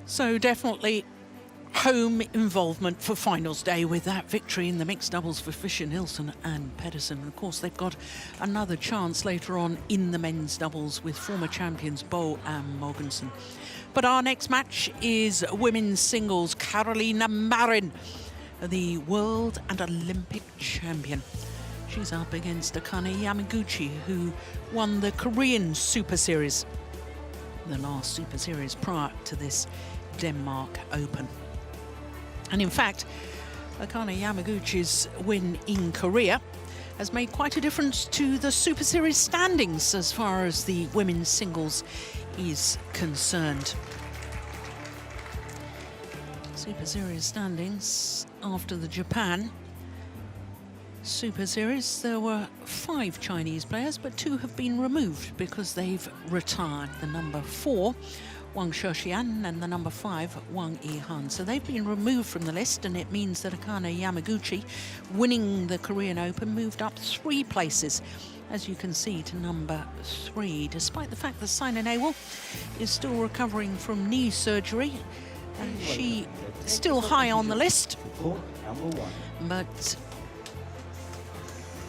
So definitely home involvement for finals day with that victory in the mixed doubles for Fisher, Nilsson and Pedersen. Of course, they've got another chance later on in the men's doubles with former champions Bo and Mogensen. But our next match is women's singles. Carolina Marin, the world and Olympic champion. She's up against Akane Yamaguchi, who won the Korean Super Series, the last Super Series prior to this Denmark Open. And in fact, Akane Yamaguchi's win in Korea has made quite a difference to the Super Series standings as far as the women's singles is concerned. Super Series standings after the Japan Super Series, there were 5 Chinese players, but 2 have been removed because they've retired. The number 4, Wang Shouxian, and the number 5, Wang Yihan. So they've been removed from the list, and it means that Akane Yamaguchi, winning the Korean Open, moved up 3 places, as you can see, to number 3, despite the fact that Saina Nehwal is still recovering from knee surgery. And she still high on the list, but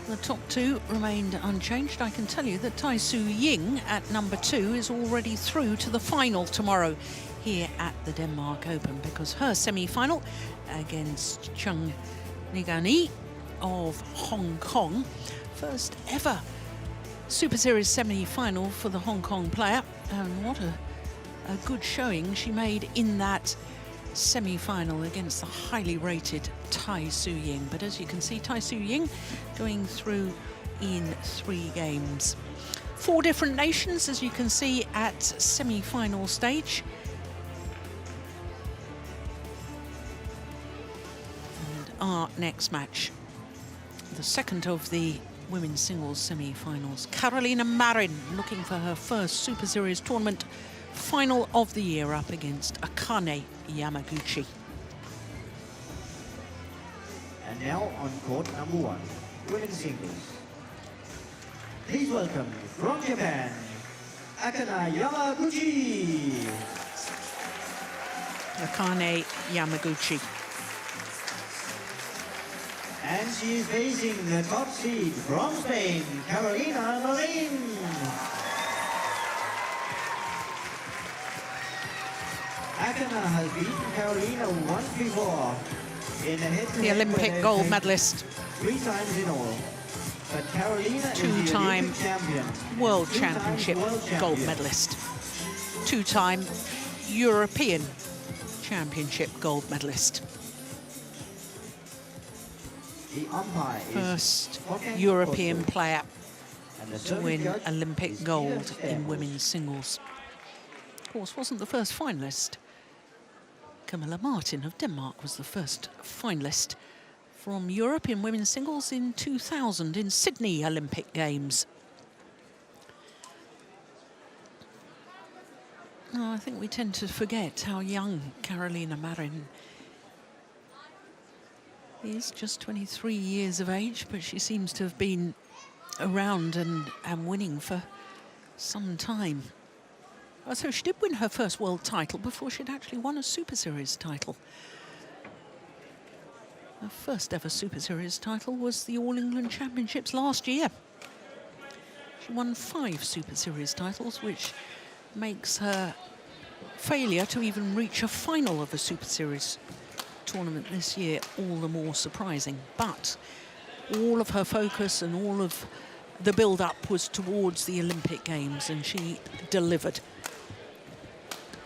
the top 2 remained unchanged. I can tell you that Tai Tzu Ying at number 2 is already through to the final tomorrow here at the Denmark Open, because her semi-final against Chung Nigani of Hong Kong, first ever Super Series semi-final for the Hong Kong player, and what a good showing she made in that semi-final against the highly rated Tai Tzu Ying. But as you can see, Tai Tzu Ying going through in 3 games. 4 different nations, as you can see, at semi-final stage. And our next match, the second of the women's singles semi-finals. Carolina Marin looking for her first Super Series tournament final of the year, up against Akane Yamaguchi. And now on court number 1, women's singles. Please welcome from Japan, Akane Yamaguchi. Akane Yamaguchi. And she is facing the top seed from Spain, Carolina Marin. Akane has beaten Carolina once before in a head-to-head the Olympic gold medalist. 3 times in all. But Carolina 2-time is the champion. World Championship gold medalist. 2-time European Championship gold medalist. The umpire First European player to win Olympic gold in women's singles. Of course, wasn't the first finalist. Camilla Martin of Denmark was the first finalist from Europe in women's singles in 2000 in Sydney Olympic Games. Oh, I think we tend to forget how young Carolina Marin is, just 23 years of age, but she seems to have been around and winning for some time. So she did win her first world title before she'd actually won a Super Series title. Her first ever Super Series title was the All England Championships last year. She won 5 Super Series titles, which makes her failure to even reach a final of a Super Series tournament this year all the more surprising. But all of her focus and all of the build-up was towards the Olympic Games, and she delivered.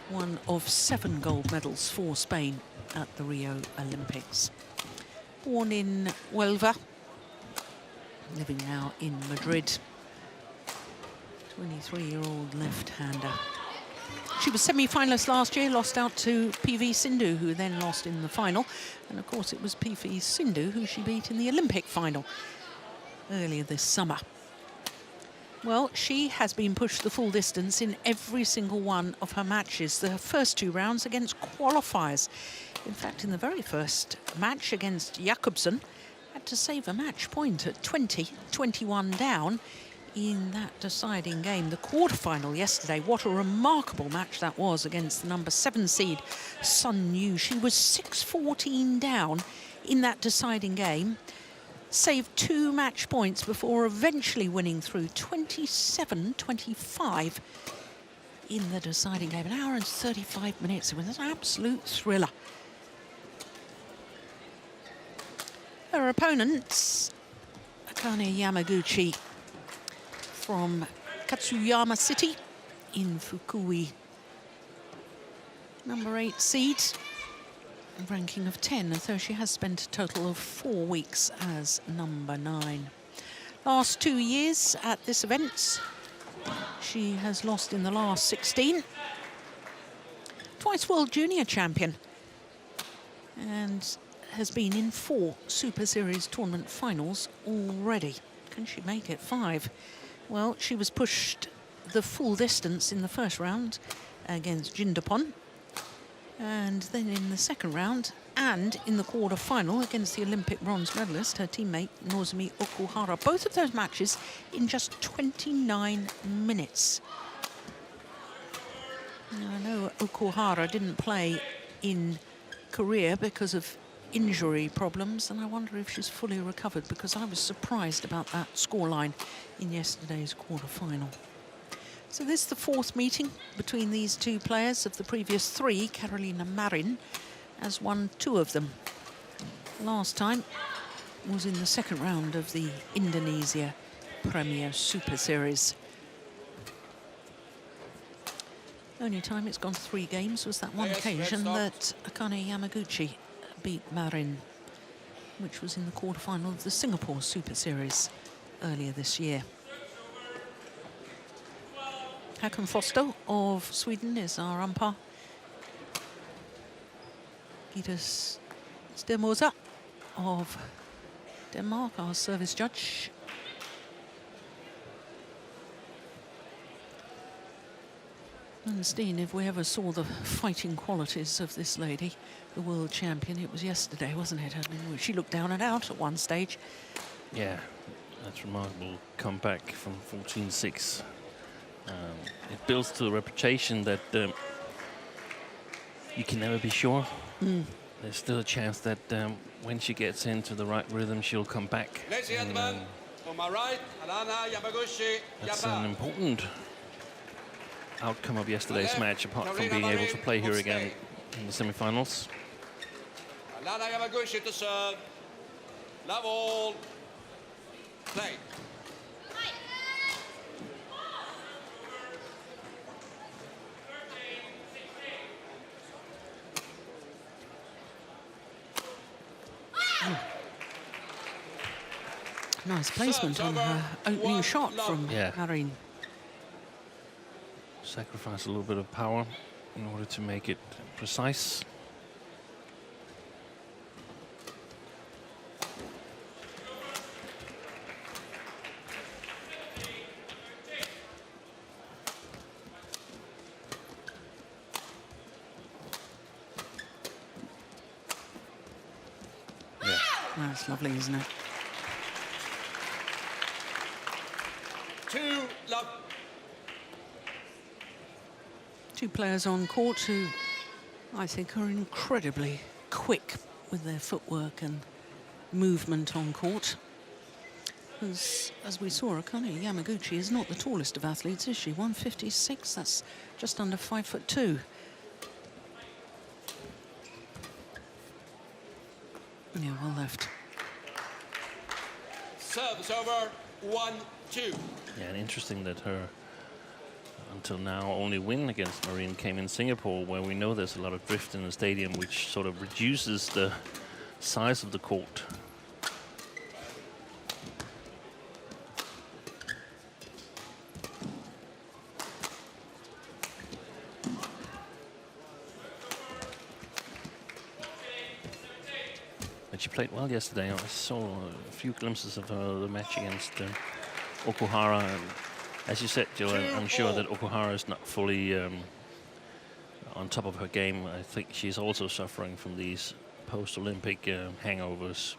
One of 7 gold medals for Spain at the Rio Olympics. Born in Huelva, living now in Madrid. 23-year-old left-hander. She was semi-finalist last year, lost out to PV Sindhu, who then lost in the final. And of course, it was PV Sindhu who she beat in the Olympic final earlier this summer. Well, she has been pushed the full distance in every single one of her matches. The first 2 rounds against qualifiers. In fact, in the very first match against Jakobsen, had to save a match point at 20, 21 down in that deciding game, the quarterfinal yesterday. What a remarkable match that was against the number 7 seed, Sun Yu. She was 6-14 down in that deciding game, saved 2 match points before eventually winning through 27-25 in the deciding game. An hour and 35 minutes. It was an absolute thriller. Her opponents, Akane Yamaguchi from Katsuyama City in Fukui, number 8 seed, ranking of 10, although she has spent a total of 4 weeks as number 9. Last 2 years at this event, she has lost in the last 16. Twice World Junior Champion, and has been in 4 Super Series tournament finals already. Can she make it 5? Well, she was pushed the full distance in the first round against Jindapon, and then in the second round and in the quarter-final against the Olympic bronze medalist, her teammate Nozomi Okuhara. Both of those matches in just 29 minutes. Now, I know Okuhara didn't play in Korea because of injury problems, and I wonder if she's fully recovered, because I was surprised about that scoreline in yesterday's quarter-final. So this is the 4th meeting between these 2 players. Of the previous 3, Carolina Marin has won 2 of them. Last time was in the second round of the Indonesia Premier Super Series. Only time it's gone 3 games was that one occasion that Akane Yamaguchi beat Marin, which was in the quarterfinal of the Singapore Super Series earlier this year. Håkan Foster of Sweden is our umpire. Gittes Stemosa of Denmark, our service judge. And Steen, if we ever saw the fighting qualities of this lady, the world champion, it was yesterday, wasn't it? I mean, she looked down and out at one stage. Yeah, that's remarkable comeback from 14-6. It builds to a reputation that you can never be sure. There's still a chance that when she gets into the right rhythm, she'll come back. Ladies and gentlemen, on my right, Akane Yamaguchi. That's an important outcome of yesterday's match, apart from being able to play here again in the semifinals. Akane Yamaguchi to serve. Level. Play. Nice placement on her opening shot from Marin. Sacrifice a little bit of power in order to make it precise. Yeah. That's lovely, isn't it? 2-love. 2 players on court who I think are incredibly quick with their footwork and movement on court. As we saw, Akane Yamaguchi is not the tallest of athletes, is she? 156, that's just under 5'2". Yeah, well left. Service over, 1-2. Yeah, and interesting that her, until now, only win against Marin came in Singapore, where we know there's a lot of drift in the stadium, which sort of reduces the size of the court. But she played well yesterday. I saw a few glimpses of the match against Okuhara. And as you said, Jill, I'm sure that Okuhara is not fully on top of her game. I think she's also suffering from these post-Olympic hangovers.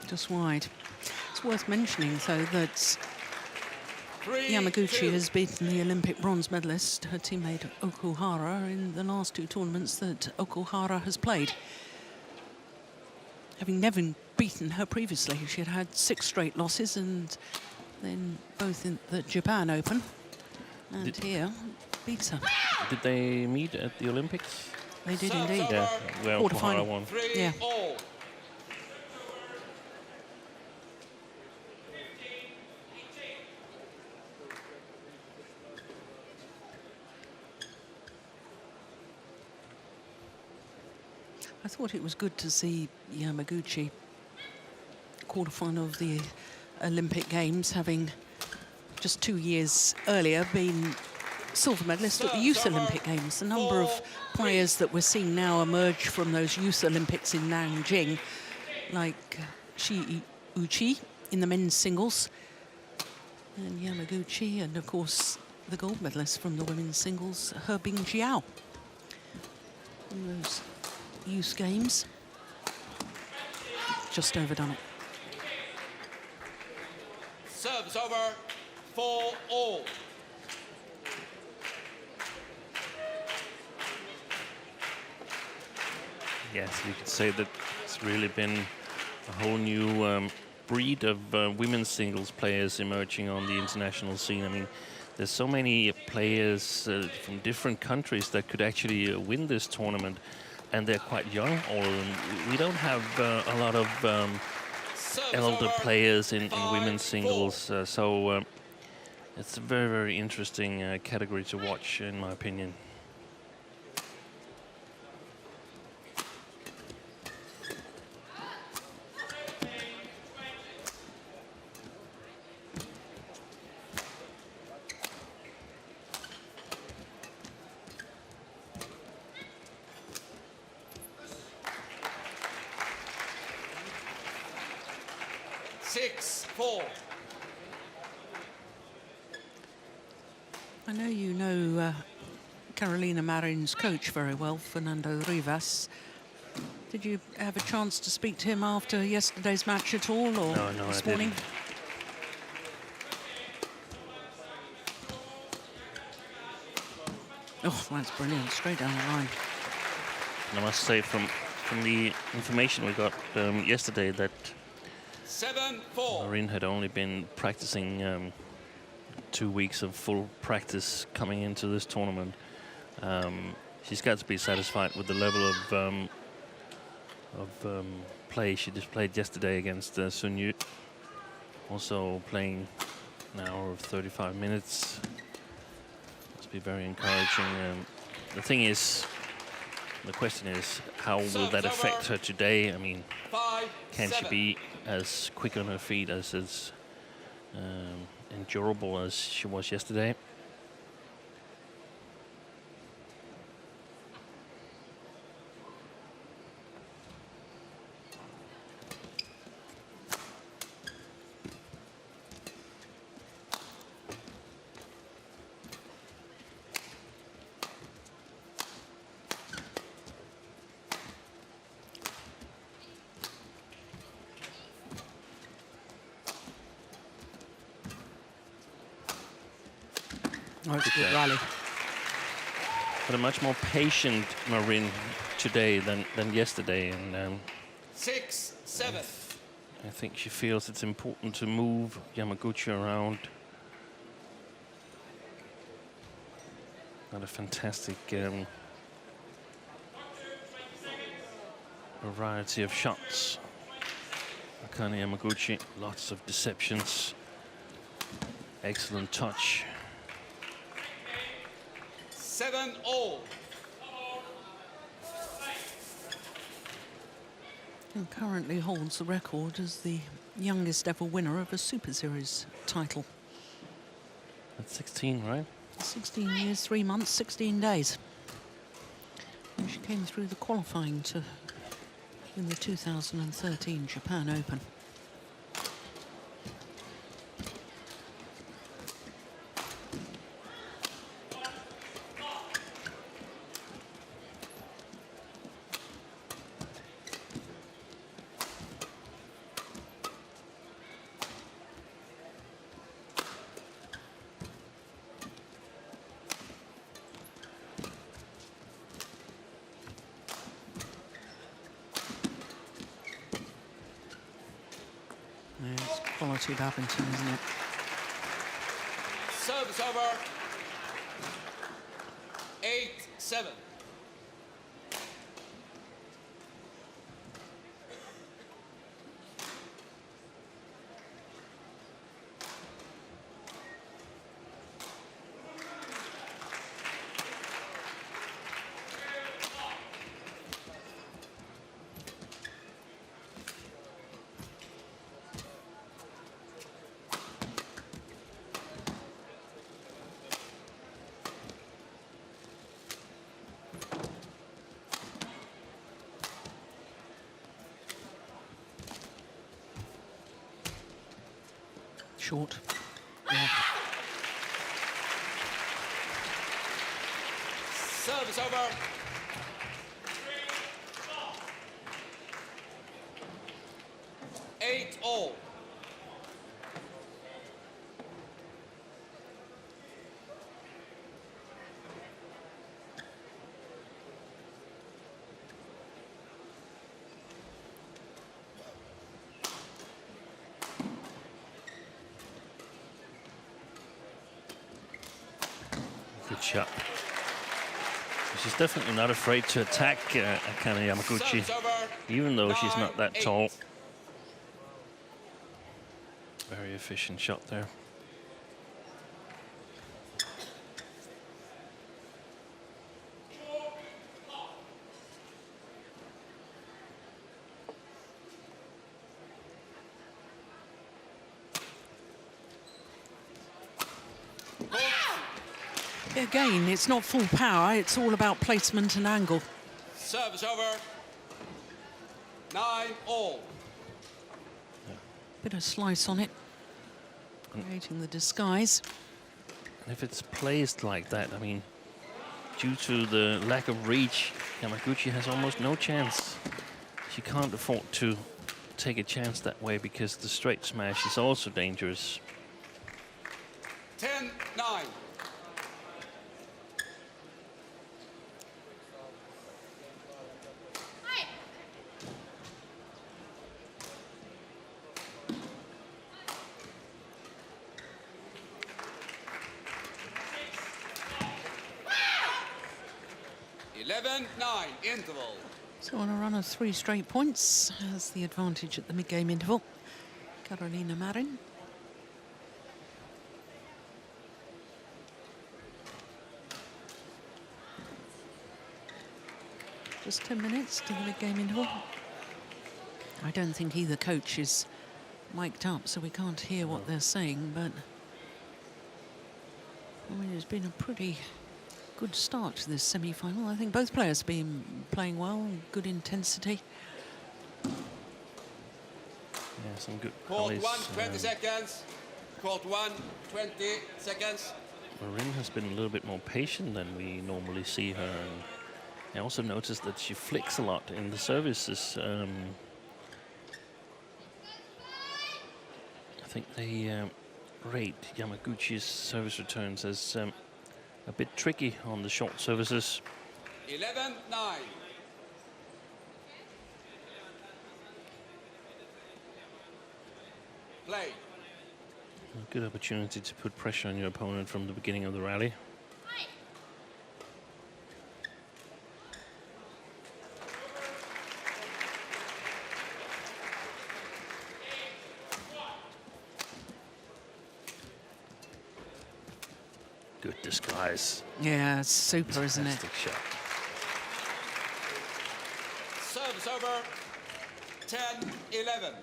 just wide. It's worth mentioning, though, that 3, Yamaguchi 2. has beaten the Olympic bronze medalist, her teammate Okuhara, in the last 2 tournaments that Okuhara has played. Having never beaten her previously, she had had 6 straight losses, and then both in the Japan Open and here beats her. Did they meet at the Olympics? They did Serves indeed. over. Yeah, where Quarter-final. Okuhara won. 3 Yeah. all. I thought it was good to see Yamaguchi quarter-final of the Olympic Games, having just 2 years earlier been silver medalist at the Youth Olympic Games. The number of players that we're seeing now emerge from those Youth Olympics in Nanjing, like Shi Uchi in the men's singles, and Yamaguchi, and of course the gold medalist from the women's singles, Hebing Jiao. In those Youth Games, just overdone it. Serves over. 4 all. Yes, you could say that it's really been a whole new breed of women's singles players emerging on the international scene. I mean, there's so many players from different countries that could actually win this tournament, and they're quite young, all of them. We don't have a lot of Serves elder over. players in 5-4. women's singles, so it's a very, very interesting category to watch, in my opinion. I know you know Carolina Marin's coach very well, Fernando Rivas. Did you have a chance to speak to him after yesterday's match at all, or No, this I morning? didn't. Oh, that's brilliant, straight down the line. And I must say, from the information we got yesterday, that 7-4. Marin had only been practicing 2 weeks of full practice coming into this tournament. She's got to be satisfied with the level of play she displayed yesterday against Sun Yu. Also playing an hour of 35 minutes. Must be very encouraging. The thing is, the question is, how will that affect her today? I mean, 5, can she 7. be as quick on her feet, as endurable as she was yesterday? Oh, it's a good Okay. rally. But a much more patient Marin today than yesterday, and 6, 7. I think she feels it's important to move Yamaguchi around. Got a fantastic variety of shots. Akane Yamaguchi, lots of deceptions, excellent touch. 7 all. And currently holds the record as the youngest ever winner of a Super Series title. At 16, right? 16 years, 3 months, 16 days. And she came through the qualifying to win the 2013 Japan Open. quality badminton, isn't it? Service over. 8-7. Short. Yeah. Service over. 8-all. Good shot. She's definitely not afraid to attack Akane Yamaguchi, Service over. even though she's not that 9-8. tall. Very efficient shot there. Again, it's not full power, it's all about placement and angle. Service over. 9-all. Bit of slice on it, creating the disguise. And if it's placed like that, I mean, due to the lack of reach, Yamaguchi has almost no chance. She can't afford to take a chance that way because the straight smash is also dangerous. 10-9. Interval. So on a run of 3 straight points, has the advantage at the mid-game interval. Carolina Marin. Just 10 minutes to the mid-game interval. I don't think either coach is mic'd up, so we can't hear what they're saying, but I mean, it's been a pretty good start to this semi-final. I think both players have been playing well, good intensity. Yeah, some good Court rallies. 1, 20 seconds. Court 1, 20 seconds. Marin has been a little bit more patient than we normally see her. And I also noticed that she flicks a lot in the services. I think they rate Yamaguchi's service returns as a bit tricky on the short services. 11-9. Play. A good opportunity to put pressure on your opponent from the beginning of the rally. Good disguise. Yeah, it's super, isn't it? Fantastic shot. Service over. 10-11.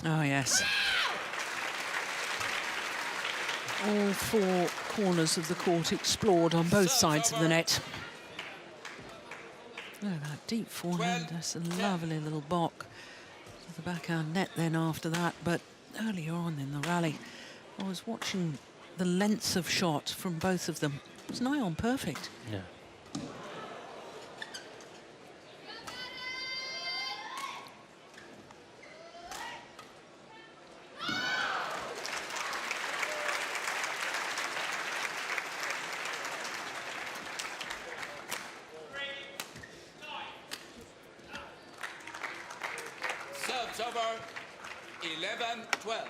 Oh, yes. All four corners of the court explored on both sides of the net. Look at that deep forehand. That's a lovely little block to the backhand net then after that. But earlier on in the rally, I was watching the lengths of shot from both of them. It was nigh on perfect. Yeah. Serves over 11-12.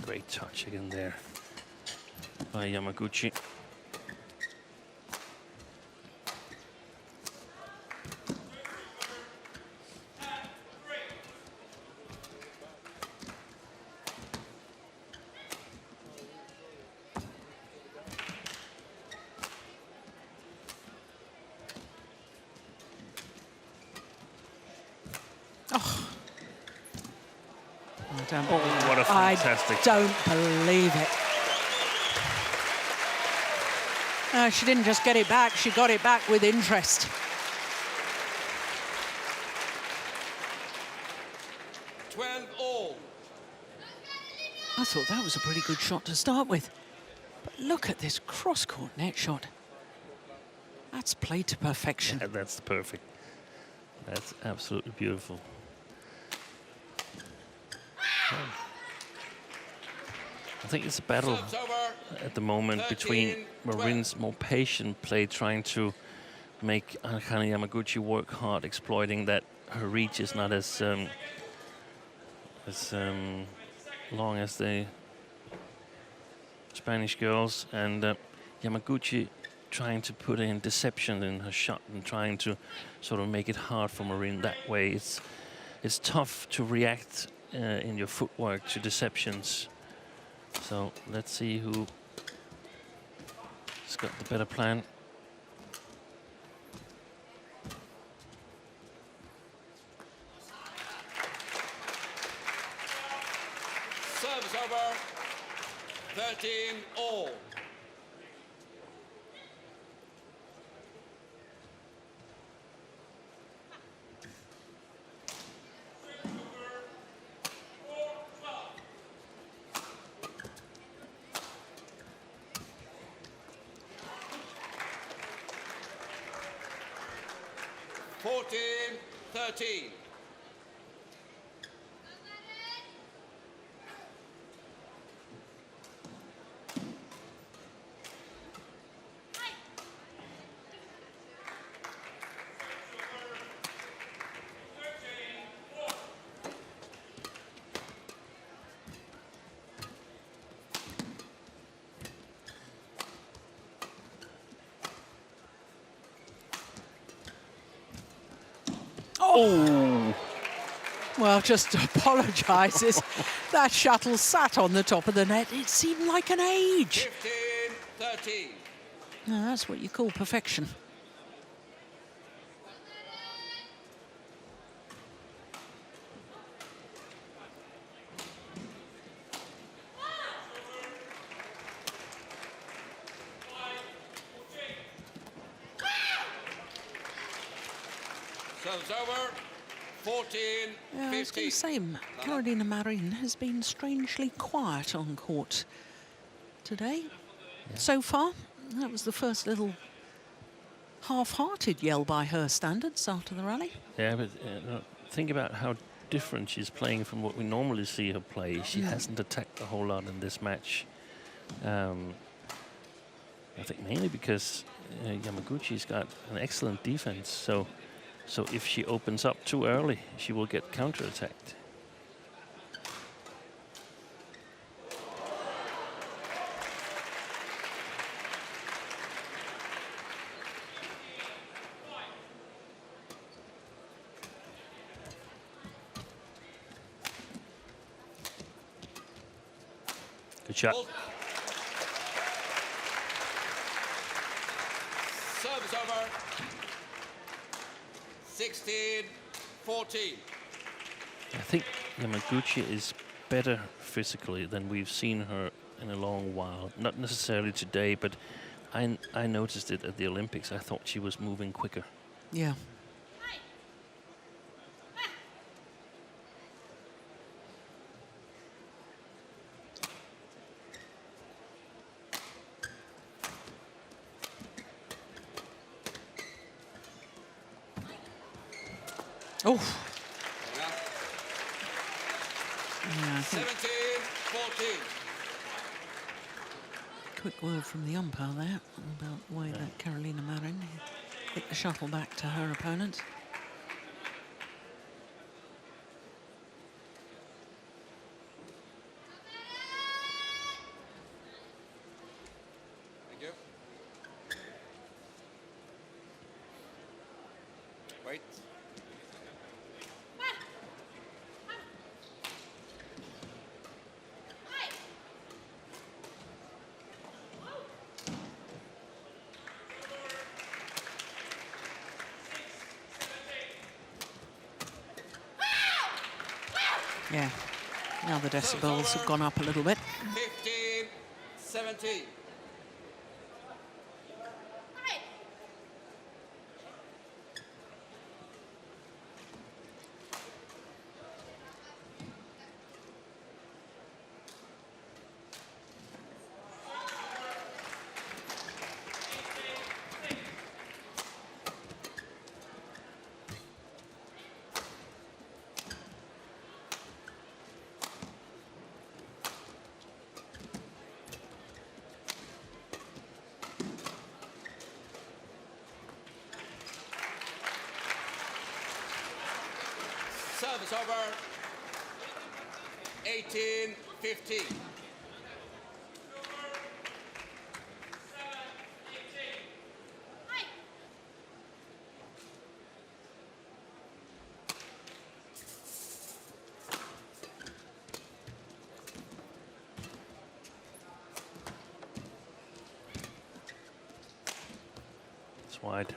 Great touch again there by Yamaguchi. What a fantastic... I don't believe it. She didn't just get it back, she got it back with interest. All. I thought that was a pretty good shot to start with. But look at this cross-court net shot. That's played to perfection. Yeah, that's perfect. That's absolutely beautiful. I think it's a battle at the moment between Marin's more patient play, trying to make Akane Yamaguchi work hard, exploiting that her reach is not as long as the Spanish girls, and Yamaguchi trying to put in deception in her shot and trying to sort of make it hard for Marin that way. It's tough to react in your footwork to deceptions. So let's see who's got the better plan. Serves over 13-all. 14-13. Oh! Well, just apologises. That shuttle sat on the top of the net. It seemed like an age. 15-13. Now, that's what you call perfection. Serves over 14-15. Yeah, I was going to say, Carolina Marin has been strangely quiet on court today. Yeah. So far, that was the first little half-hearted yell by her standards after the rally. Yeah, but think about how different she's playing from what we normally see her play. She hasn't attacked a whole lot in this match. I think mainly because Yamaguchi's got an excellent defense. So if she opens up too early, she will get counter-attacked. Good shot. Service over. 16-14. I think Yamaguchi is better physically than we've seen her in a long while. Not necessarily today, but I noticed it at the Olympics. I thought she was moving quicker. Yeah. Oh. Yeah, I think 17-14. quick word from the umpire there about the way that Carolina Marin hit the shuttle back to her opponent. Thank you. Wait. Yeah, now the decibels have gone up a little bit. 15-17. Service over. 18-15. It's wide.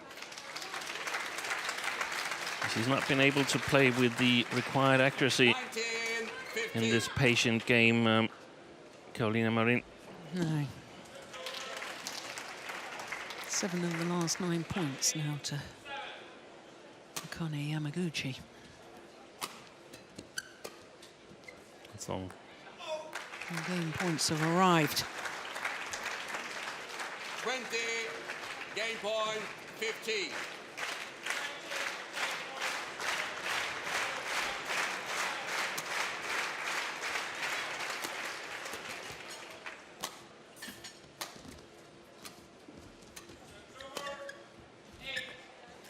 She's not been able to play with the required accuracy 19-15. in this patient game, Carolina Marin. No. 7 of the last 9 points now to Akane Yamaguchi. It's long. And game points have arrived. 20. Game point 15.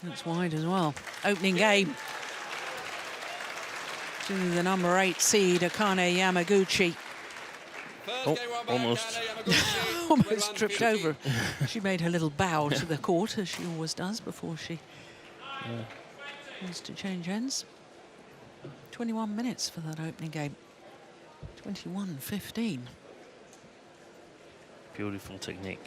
That's wide as well. Opening game to the number 8 seed, Akane Yamaguchi. Oh, almost. Almost tripped over. She made her little bow to the court, as she always does before she wants to change ends. 21 minutes for that opening game. 21-15. Beautiful technique.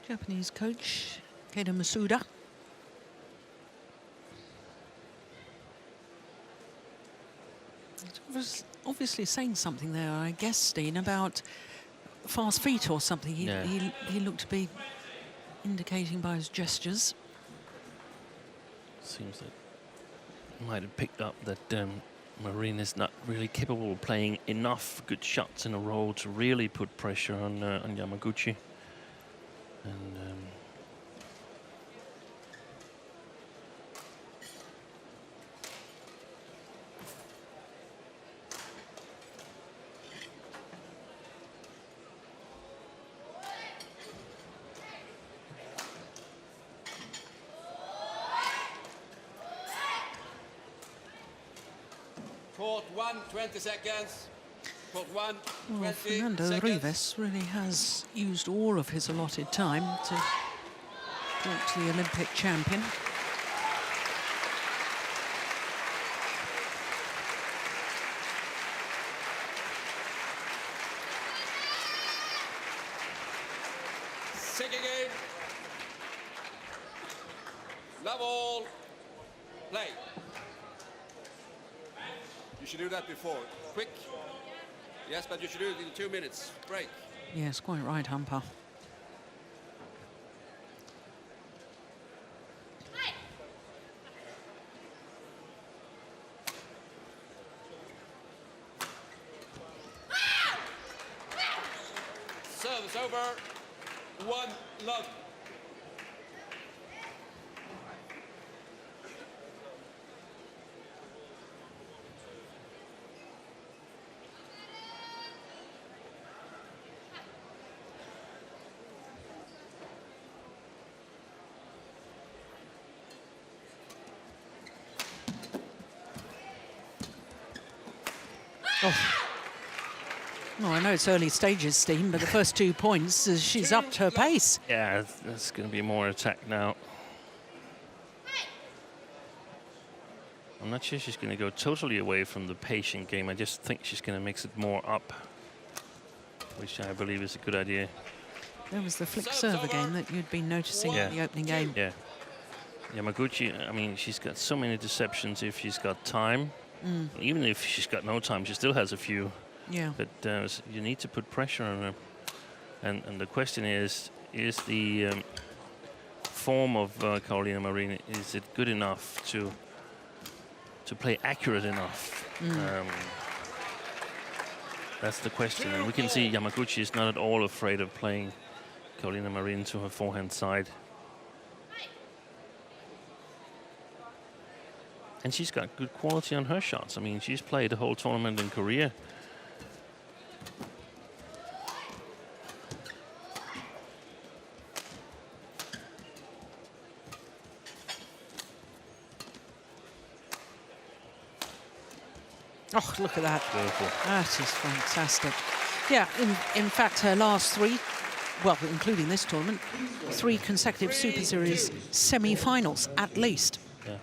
Japanese coach, Keita Masuda. Was obviously saying something there, I guess, Steen, about fast feet or something. He looked to be indicating by his gestures. Seems that he might have picked up that Marin is not really capable of playing enough good shots in a row to really put pressure on Yamaguchi. And Court 1, 20 seconds. Court 1, Well, 20 Fernando seconds. Rivas really has used all of his allotted time to talk to the Olympic champion. Second game. Love all. Play. You should do that before. Quick. Yes, but you should do it in 2 minutes. Break. Yes, quite right, Humper. Service over. 1 love. Oh. Well, I know it's early stages, Steen, but the first 2 points, she's upped her pace. Yeah, there's going to be more attack now. I'm not sure she's going to go totally away from the patient game. I just think she's going to mix it more up, which I believe is a good idea. There was the flick serve again that you'd been noticing in the opening game. Yeah. Yamaguchi, I mean, she's got so many deceptions if she's got time. Even if she's got no time, she still has a few. Yeah. But you need to put pressure on her. And the question is the form of Carolina Marin, is it good enough to play accurate enough? That's the question. And we can see Yamaguchi is not at all afraid of playing Carolina Marin to her forehand side. And she's got good quality on her shots. I mean, she's played the whole tournament in Korea. Oh, look at that. Beautiful. That is fantastic. Yeah, in fact, her last 3, well, including this tournament, 3 consecutive Super Series semi-finals, at least. Yeah.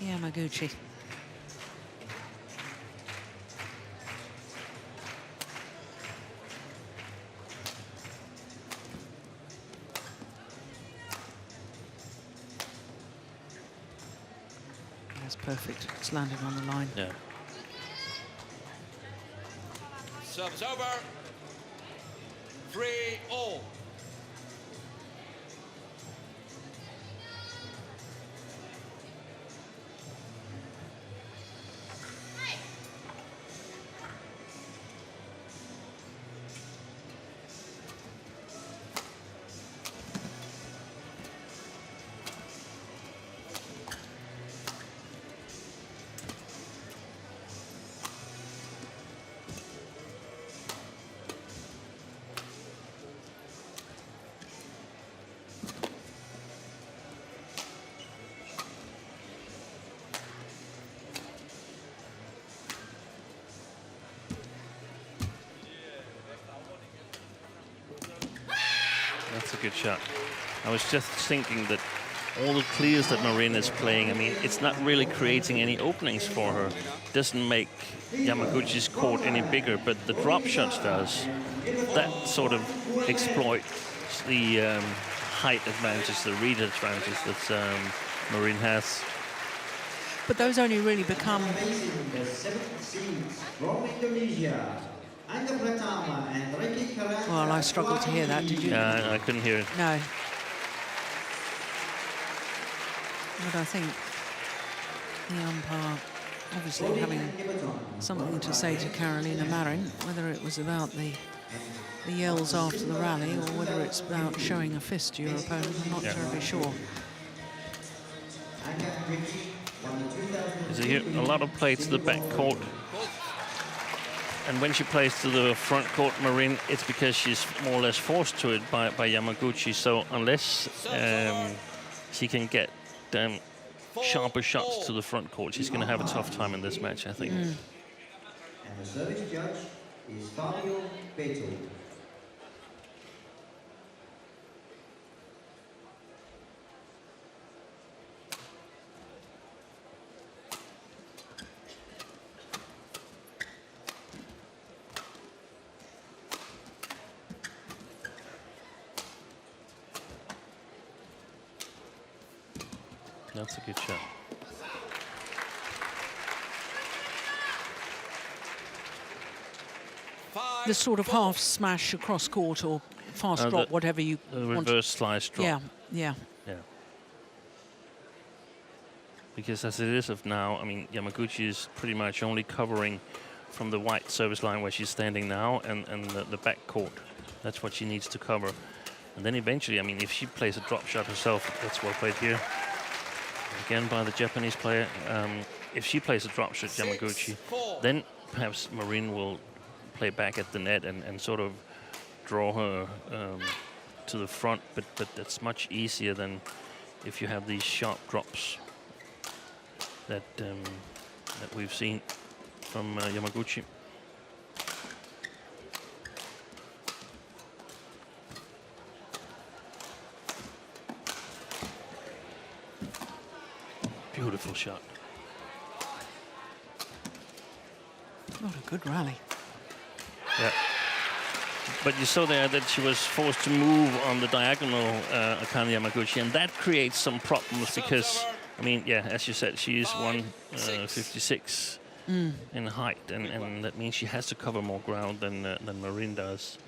Yamaguchi. That's perfect. It's landed on the line. Yeah. Service over. 3-all. That's a good shot. I was just thinking that all the clears that Marin is playing, I mean, it's not really creating any openings for her. Doesn't make Yamaguchi's court any bigger, but the drop shots does. That sort of exploits the height advantage, the read advantage that Marin has. But those only really become... The 7th seeds from Indonesia. Well, I struggled to hear that, did you? Yeah, I couldn't hear it. No. But I think the umpire obviously having something to say to Carolina Marin, whether it was about the yells after the rally or whether it's about showing a fist to your opponent, I'm not terribly sure. Is it here? A lot of play to the back court. And when she plays to the front court, Marin, it's because she's more or less forced to it by Yamaguchi. So unless she can get sharper shots to the front court, she's going to have a tough time in this match, I think. And the service judge is Fabio Beto. That's a good shot. The sort of half smash across court or fast drop, whatever you The want. reverse slice drop. Yeah, yeah. Yeah. Because as it is of now, I mean, Yamaguchi is pretty much only covering from the white service line where she's standing now and the back court. That's what she needs to cover. And then eventually, I mean, if she plays a drop shot herself, that's well played here. Again by the Japanese player. If she plays a drop shot, Yamaguchi, then perhaps Marin will play back at the net and sort of draw her to the front. But that's much easier than if you have these sharp drops that we've seen from Yamaguchi. Beautiful shot. What a good rally. Yeah. But you saw there that she was forced to move on the diagonal, Akane Yamaguchi, and that creates some problems because, I mean, yeah, as you said, she is 156 in height, and that means she has to cover more ground than Marin does.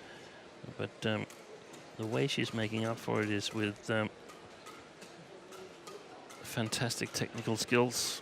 But the way she's making up for it is with fantastic technical skills.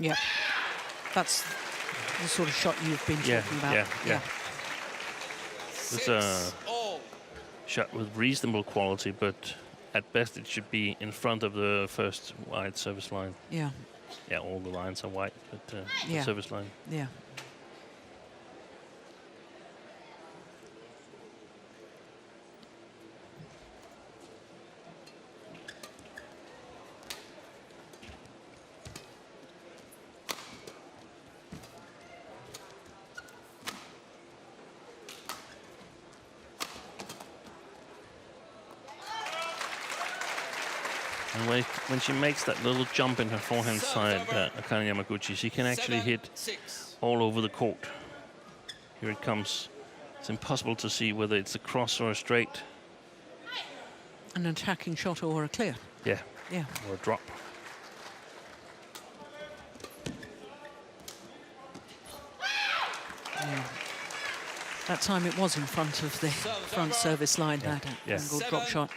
Yeah, that's the sort of shot you've been talking about. Yeah. It's a shot with reasonable quality, but at best it should be in front of the first wide service line. Yeah. Yeah, all the lines are white, but Yeah. the service line. Yeah. And when she makes that little jump in her forehand side, Akane Yamaguchi, she can actually hit all over the court. Here it comes. It's impossible to see whether it's a cross or a straight. An attacking shot or a clear. Yeah. Yeah. Or a drop. Yeah. That time it was in front of the front service line, that angled drop shot.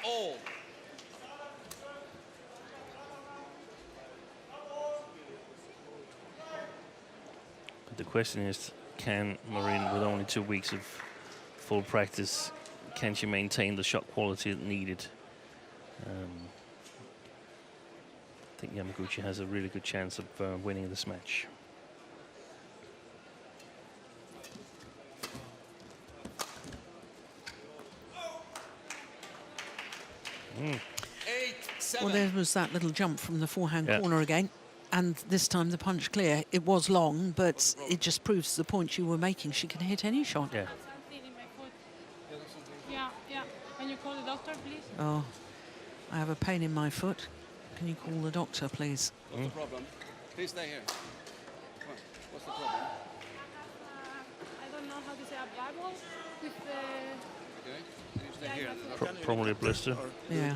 The question is, can Marin, with only 2 weeks of full practice, can she maintain the shot quality needed? I think Yamaguchi has a really good chance of winning this match. Well, there was that little jump from the forehand corner again. And this time the punch clear. It was long, but it just proves the point you were making. She can hit any shot. Yeah. Yeah. Can you call the doctor, please? Oh, I have a pain in my foot. Can you call the doctor, please? What's the problem? Please stay here. What's the problem? I don't know how to say a bubble with the... Okay, can you stay here? Probably a blister. Yeah.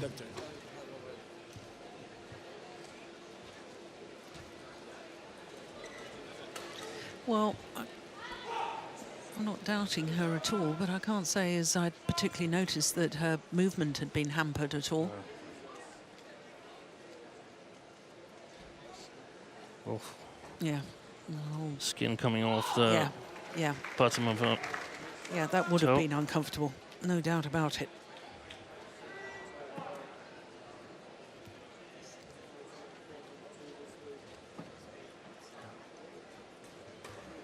Well, I'm not doubting her at all, but I can't say as I'd particularly noticed that her movement had been hampered at all. Oof. Yeah. Oh, Skin coming off the yeah. Yeah. bottom of her. Yeah, that would have toe. been uncomfortable. No doubt about it.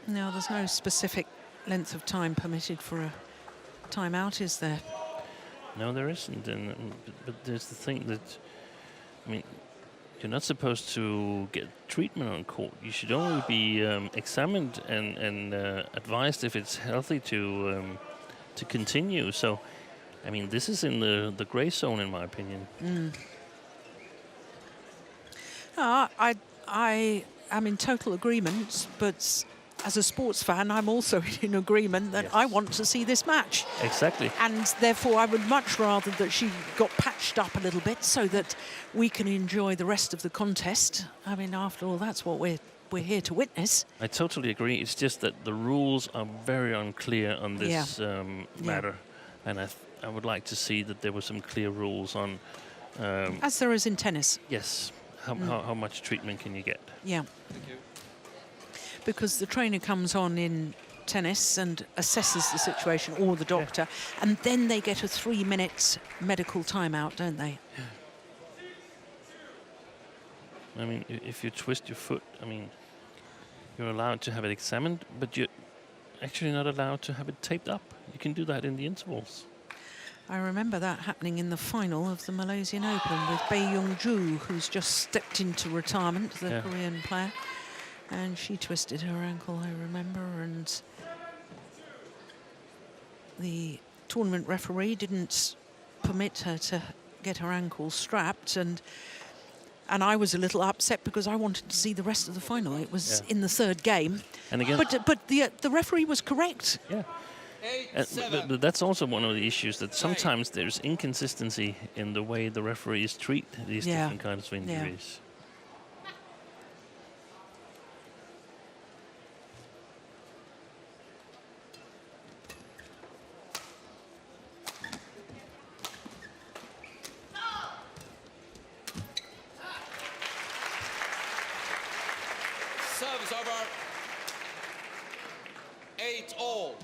Now, there's no specific length of time permitted for a timeout, is there? No, there isn't. But there's the thing that, I mean, you're not supposed to get treatment on court. You should only be examined and advised if it's healthy to continue. So, I mean, this is in the gray zone, in my opinion. I am in total agreement, but as a sports fan, I'm also in agreement that Yes. I want to see this match. Exactly. And therefore, I would much rather that she got patched up a little bit so that we can enjoy the rest of the contest. I mean, after all, that's what we're here to witness. I totally agree. It's just that the rules are very unclear on this matter. And I would like to see that there were some clear rules on... As there is in tennis. yes, how much treatment can you get? Yeah. Thank you. Because the trainer comes on in tennis and assesses the situation, or the doctor, and then they get a 3-minute medical timeout, don't they? I mean, if you twist your foot, I mean, you're allowed to have it examined, but you're actually not allowed to have it taped up. You can do that in the intervals. I remember that happening in the final of the Malaysian Open with Bae Young-joo, who's just stepped into retirement, the Korean player. And she twisted her ankle, I remember, and the tournament referee didn't permit her to get her ankle strapped, and I was a little upset because I wanted to see the rest of the final. It was in the third game, And again, but the referee was correct. yeah. 8-7. But that's also one of the issues, that sometimes there's inconsistency in the way the referees treat these different kinds of injuries. Service over. 8-all.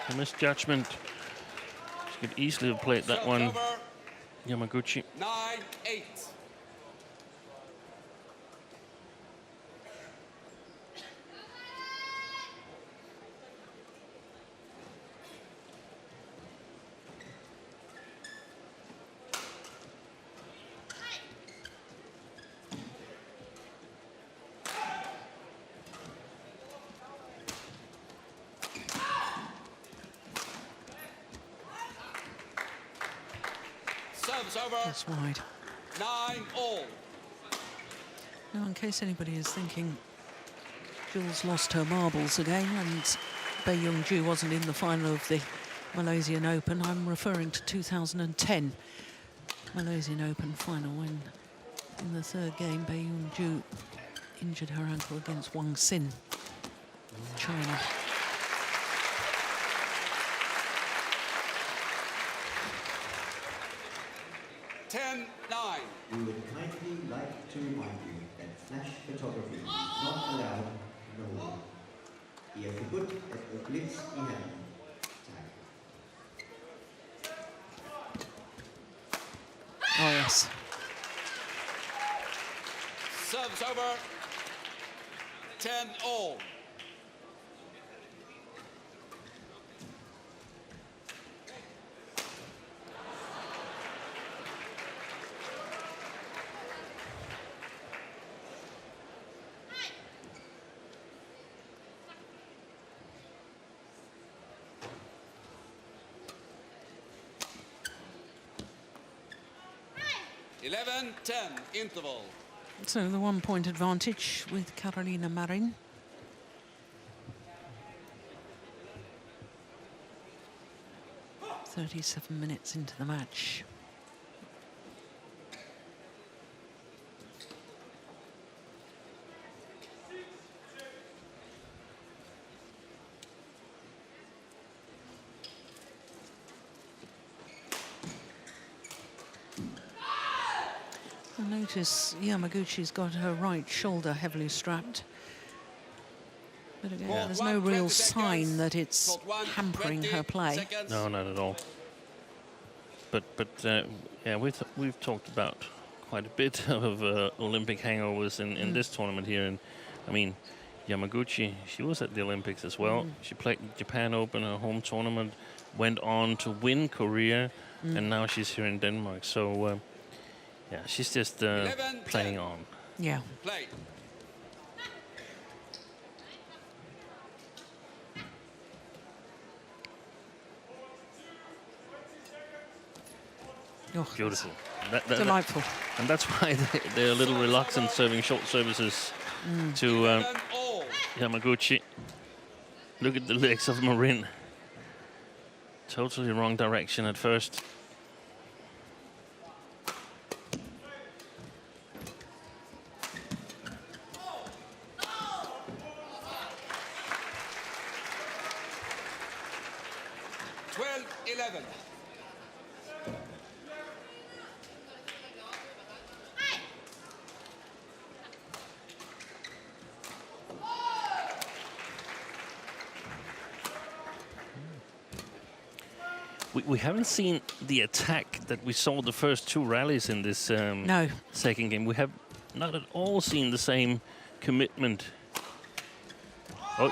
A misjudgment. She could easily have played that one, Over. Yamaguchi. 9-8. Service over. That's wide. 9-all. Now, in case anybody is thinking Jules lost her marbles again and Bae Young-joo wasn't in the final of the Malaysian Open, I'm referring to 2010 Malaysian Open final, when in the third game Bae Young-joo injured her ankle against Wang Xin, China. We would kindly like to remind you that flash photography is not allowed nowhere. Ihr Verbot et Blitz die Herren. Oh, yes. Service over. 10-all. 11-10 interval. So the 1 point advantage with Carolina Marin. "37 minutes into the match. I notice Yamaguchi's got her right shoulder heavily strapped. But again, there's no real sign that it's hampering her play. No, not at all. But yeah, we've talked about quite a bit of Olympic hangovers in this tournament here. And I mean, Yamaguchi, she was at the Olympics as well. She played the Japan Open, her home tournament, went on to win Korea, and now she's here in Denmark. So yeah, she's just playing on. Yeah. Play. Oh, Beautiful. delightful. And that's why they're a little reluctant serving short services to Yamaguchi. Look at the legs of Marin. Totally wrong direction at first. We haven't seen the attack that we saw the first two rallies in this No. second game. We have not at all seen the same commitment. Oh.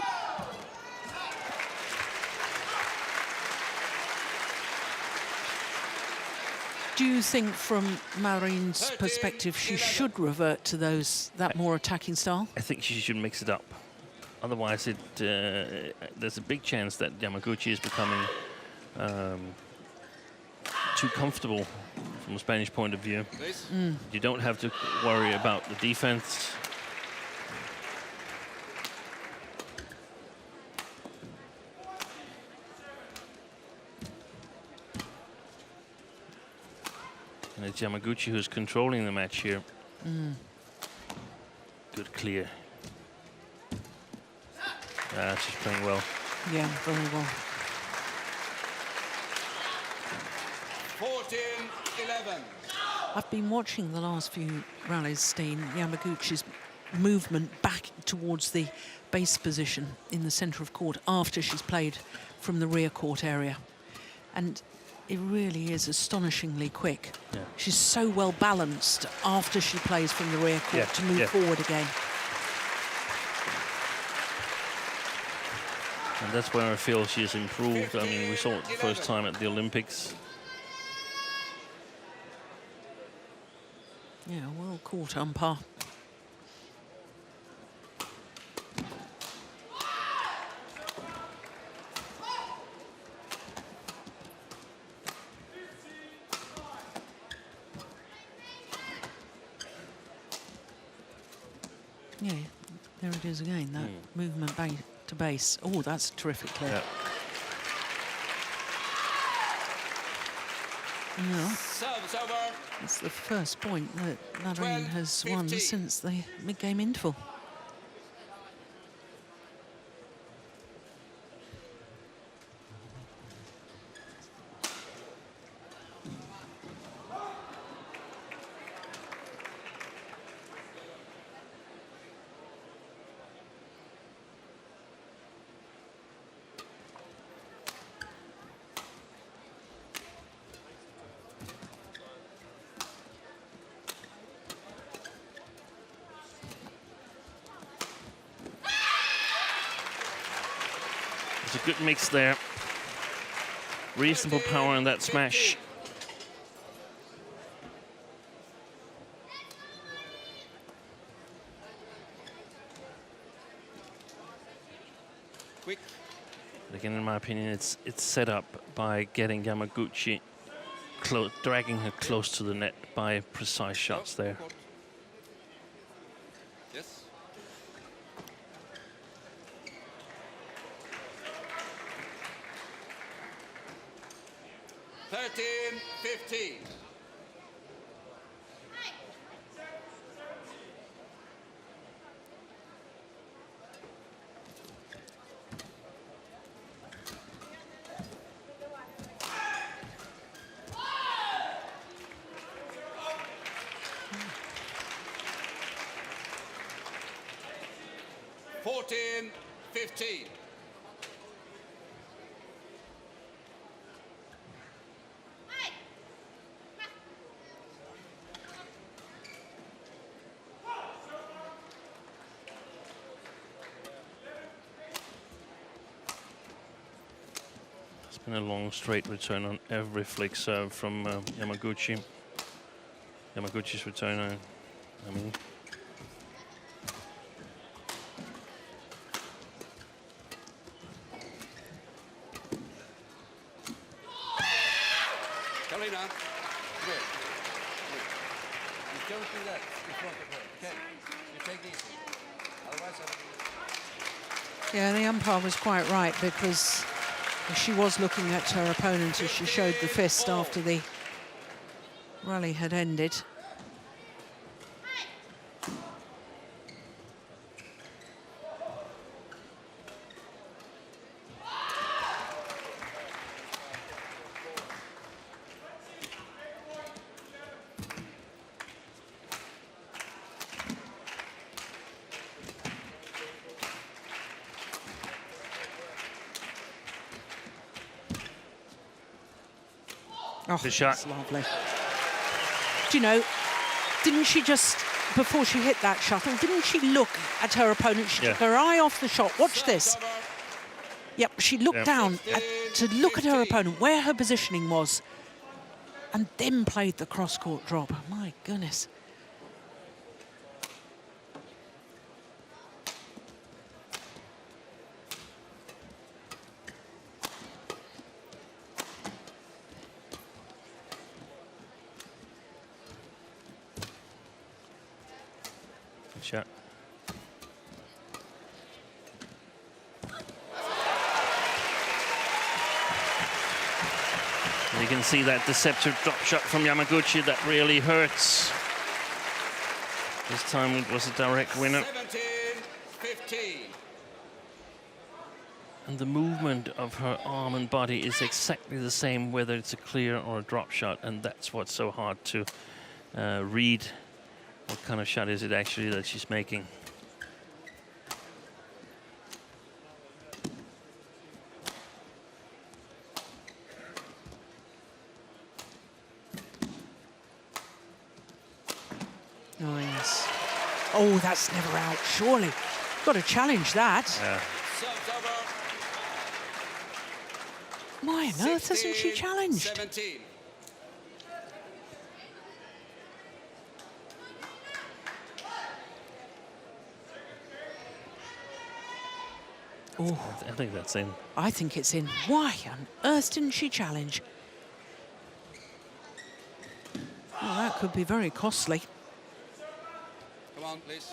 Do you think, from Marin's perspective, she should revert to that more attacking style? I think she should mix it up. Otherwise, there's a big chance that Yamaguchi is becoming too comfortable from a Spanish point of view. You don't have to worry about the defense. And it's Yamaguchi who's controlling the match here. Good clear. She's playing well. Yeah, very well. 14-11. I've been watching the last few rallies, Steen. Yamaguchi's movement back towards the base position in the centre of court after she's played from the rear court area. And it really is astonishingly quick. Yeah. She's so well balanced after she plays from the rear court to move forward again. And that's where I feel she has improved. I mean, we saw it the first time at the Olympics. Yeah, well caught, umpire. Yeah, there it is again, that movement back to base. Oh, that's terrific clear. Yeah. Yeah. Service over. It's the first point that Marin has won since the mid-game interval. It's a good mix there. Reasonable power in that smash. Quick. But again, in my opinion, it's set up by getting Yamaguchi dragging her close to the net by precise shots there. Yes. Thirteen, 15. Fourteen, 15. It's been a long straight return on every flick serve from Yamaguchi. Yamaguchi's return, I mean. Carolina, good. You don't do that in front of her, okay? You take it easy. Otherwise, Yeah, the umpire was quite right, because she was looking at her opponent as she showed the fist after the rally had ended. Oh, Good shot. that's lovely. Do you know, didn't she just, before she hit that shuttle, didn't she look at her opponent? She took her eye off the shot. Watch this. Yep, she looked down to look at her opponent, where her positioning was, and then played the cross-court drop. My goodness. Shot. You can see that deceptive drop shot from Yamaguchi that really hurts. This time it was a direct winner. 17-15. And the movement of her arm and body is exactly the same whether it's a clear or a drop shot, and that's what's so hard to read. What kind of shot is it actually that she's making? Nice. Oh, that's never out, surely. Got to challenge that. Yeah. Why on earth hasn't she challenged? 17. Oh, I think that's in. I think it's in. Why on earth didn't she challenge? Well, that could be very costly. Come on, please.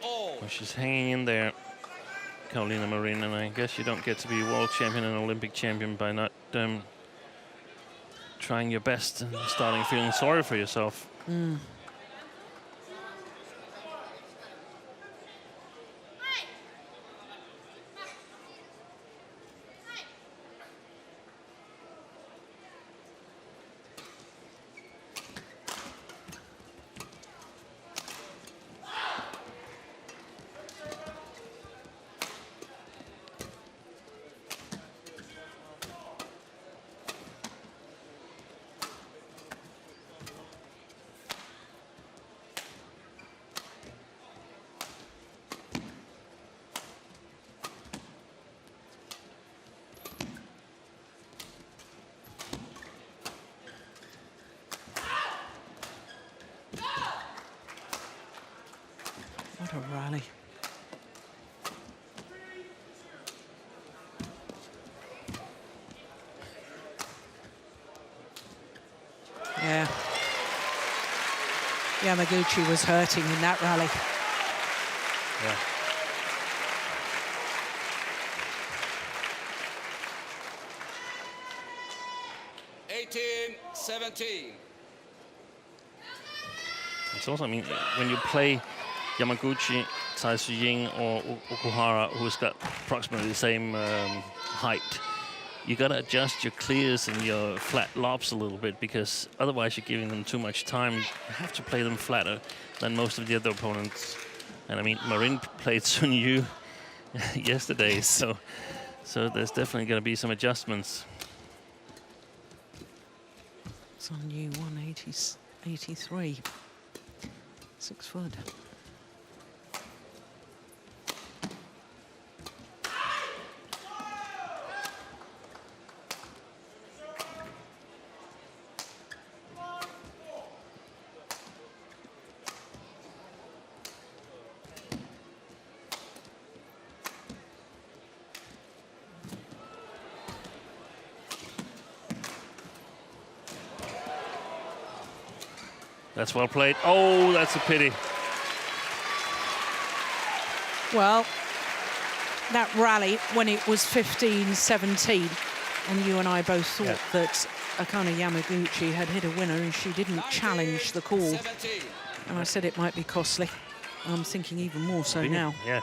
All. Well, she's hanging in there, Carolina Marin, and I guess you don't get to be a world champion and Olympic champion by not trying your best and starting feeling sorry for yourself. Mm. What a rally. Yeah. Yamaguchi was hurting in that rally. Yeah. It's also, I mean, when you play Yamaguchi, Tai Ying, or Okuhara, who's got approximately the same height, you got to adjust your clears and your flat lobs a little bit, because otherwise you're giving them too much time. You have to play them flatter than most of the other opponents. And I mean, Marin played Sun Yu yesterday, so there's definitely going to be some adjustments. Sun Yu 183. 6 foot. That's well played. Oh, that's a pity. Well, that rally, when it was 15-17, and you and I both thought that Akane Yamaguchi had hit a winner and she didn't challenge the call. And I said it might be costly. I'm thinking even more so now. Yeah.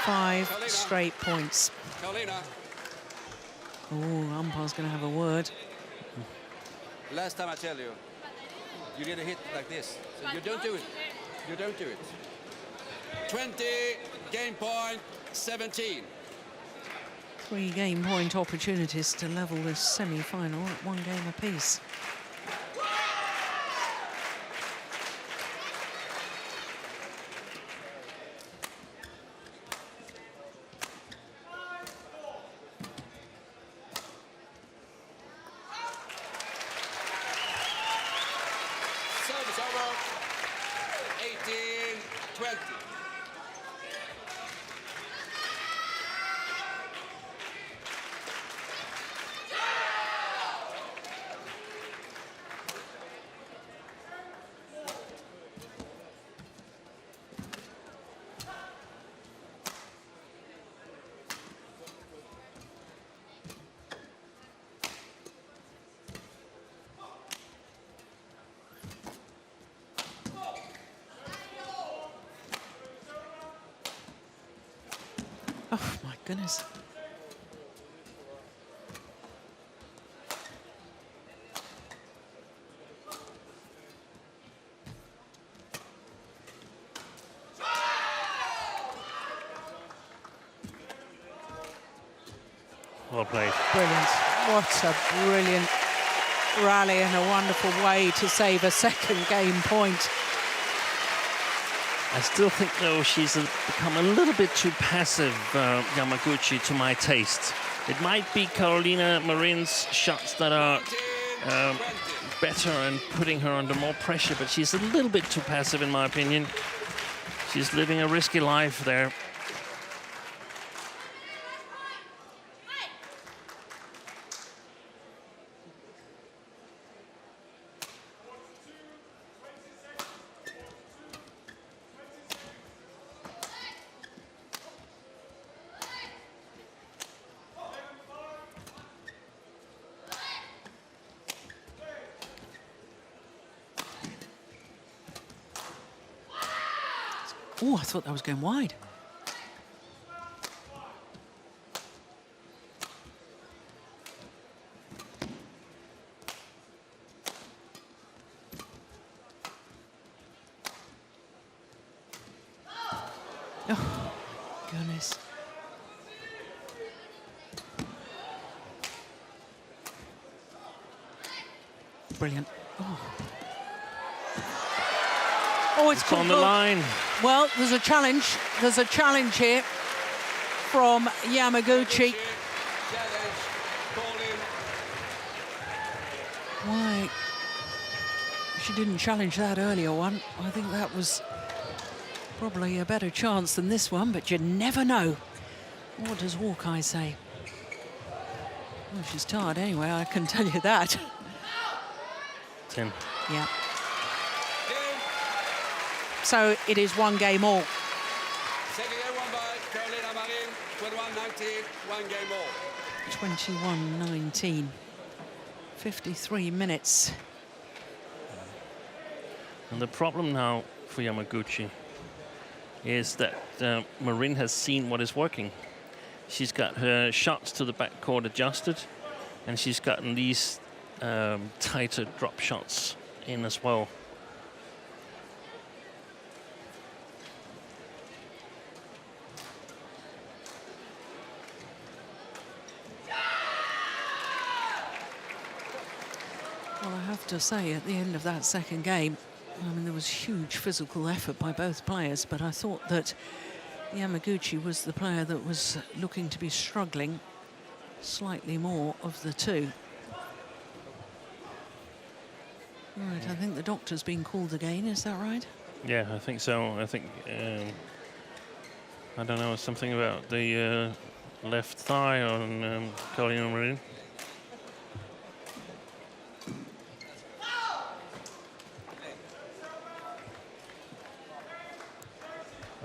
Five straight points. Oh, umpire's going to have a word. Last time I tell you, you get a hit like this. So you don't do it. You don't do it. 20, game point, 17. 3 game point opportunities to level this semi-final at 1 game apiece. Service over. 18-20. Oh, my goodness. Well played. Brilliant. What a brilliant rally and a wonderful way to save a second game point. I still think, though, she's become a little bit too passive, Yamaguchi, to my taste. It might be Carolina Marin's shots that are better and putting her under more pressure, but she's a little bit too passive, in my opinion. She's living a risky life there. Oh, I thought that was going wide. Oh, goodness. brilliant. Oh, it's on the line. Well, there's a challenge. There's a challenge here from Yamaguchi. Challenge, call in. Why? She didn't challenge that earlier one. I think that was probably a better chance than this one, but you never know. What does Hawkeye say? Well, she's tired anyway, I can tell you that. 10. Yeah. So it is 1 game all. Second game won by Carolina Marin, 21-19, 1 game all. 21-19. 53 minutes. And the problem now for Yamaguchi is that Marin has seen what is working. She's got her shots to the backcourt adjusted, and she's gotten these tighter drop shots in as well. Well, I have to say, at the end of that second game, I mean, there was huge physical effort by both players, but I thought that Yamaguchi was the player that was looking to be struggling slightly more of the two. Right, I think the doctor's been called again, is that right? Yeah, I think so. I think, I don't know, something about the left thigh on Carolina Marin.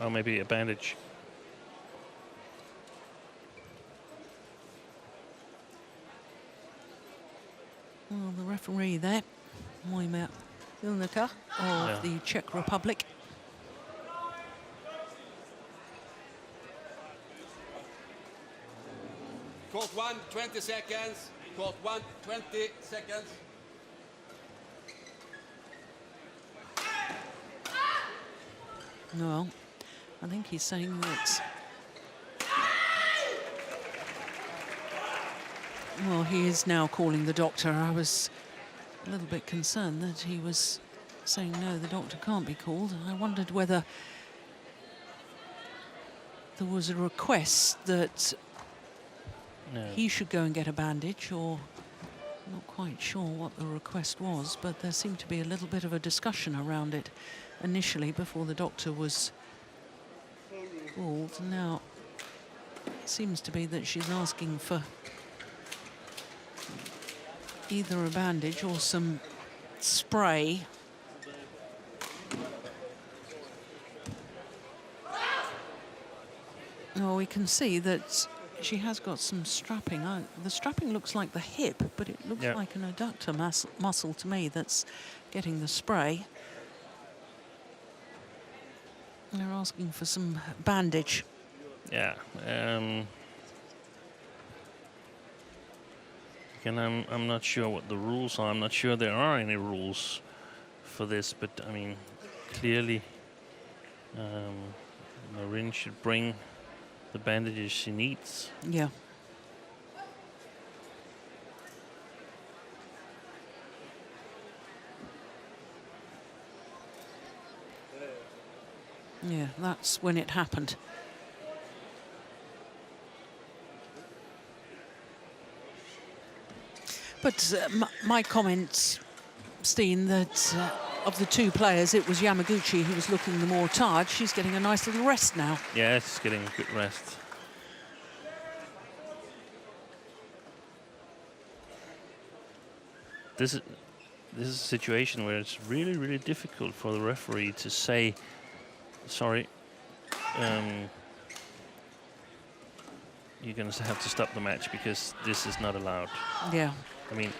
Or maybe a bandage. Well, the referee there, Moima Ilnica of the Czech Republic. Court 1, 20 seconds. Court 1, 20 seconds. Well, I think he's saying that... Well, he is now calling the doctor. I was a little bit concerned that he was saying, no, the doctor can't be called. I wondered whether there was a request that he should go and get a bandage, or not quite sure what the request was, but there seemed to be a little bit of a discussion around it initially before the doctor was called. Now, it seems to be that she's asking for either a bandage or some spray. Oh, we can see that she has got some strapping. The strapping looks like the hip, but it looks like an adductor muscle to me that's getting the spray. They're asking for some bandage. Yeah. Again, I'm not sure what the rules are. I'm not sure there are any rules for this, but I mean, clearly Marin should bring the bandages she needs. Yeah. Yeah, that's when it happened. But my comments, Steen, that of the two players, it was Yamaguchi who was looking the more tired. She's getting a nice little rest now. Yeah, she's getting a good rest. This is a situation where it's really, really difficult for the referee to say, sorry, you're going to have to stop the match because this is not allowed. Yeah. I mean,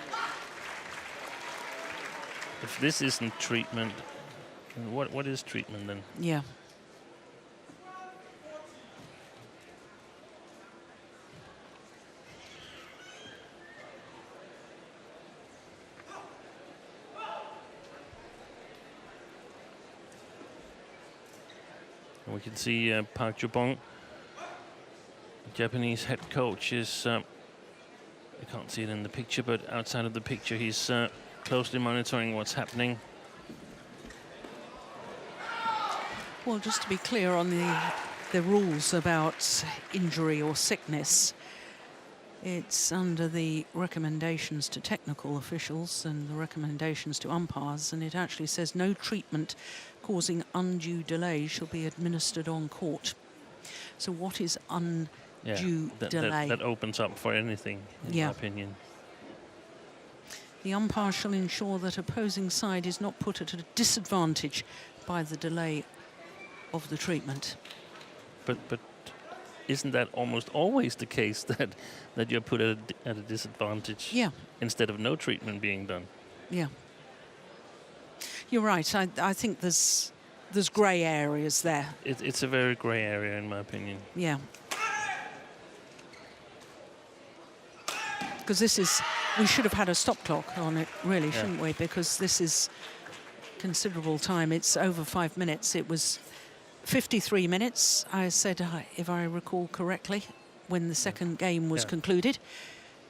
if this isn't treatment, what is treatment then? Yeah. And we can see Park Jubong, Japanese head coach, is I can't see it in the picture, but outside of the picture, he's closely monitoring what's happening. Well, just to be clear on the rules about injury or sickness, it's under the recommendations to technical officials and the recommendations to umpires, and it actually says no treatment causing undue delay shall be administered on court. So what is undue delay? That opens up for anything, in my opinion. The umpire shall ensure that opposing side is not put at a disadvantage by the delay of the treatment. But isn't that almost always the case that you're put at a disadvantage? Yeah. Instead of no treatment being done. Yeah. You're right. I think there's grey areas there. It's a very grey area, in my opinion. Yeah. Because we should have had a stop clock on it, really, shouldn't we? Because this is considerable time. It's over 5 minutes. It was 53 minutes, I said, if I recall correctly, when the second game was concluded.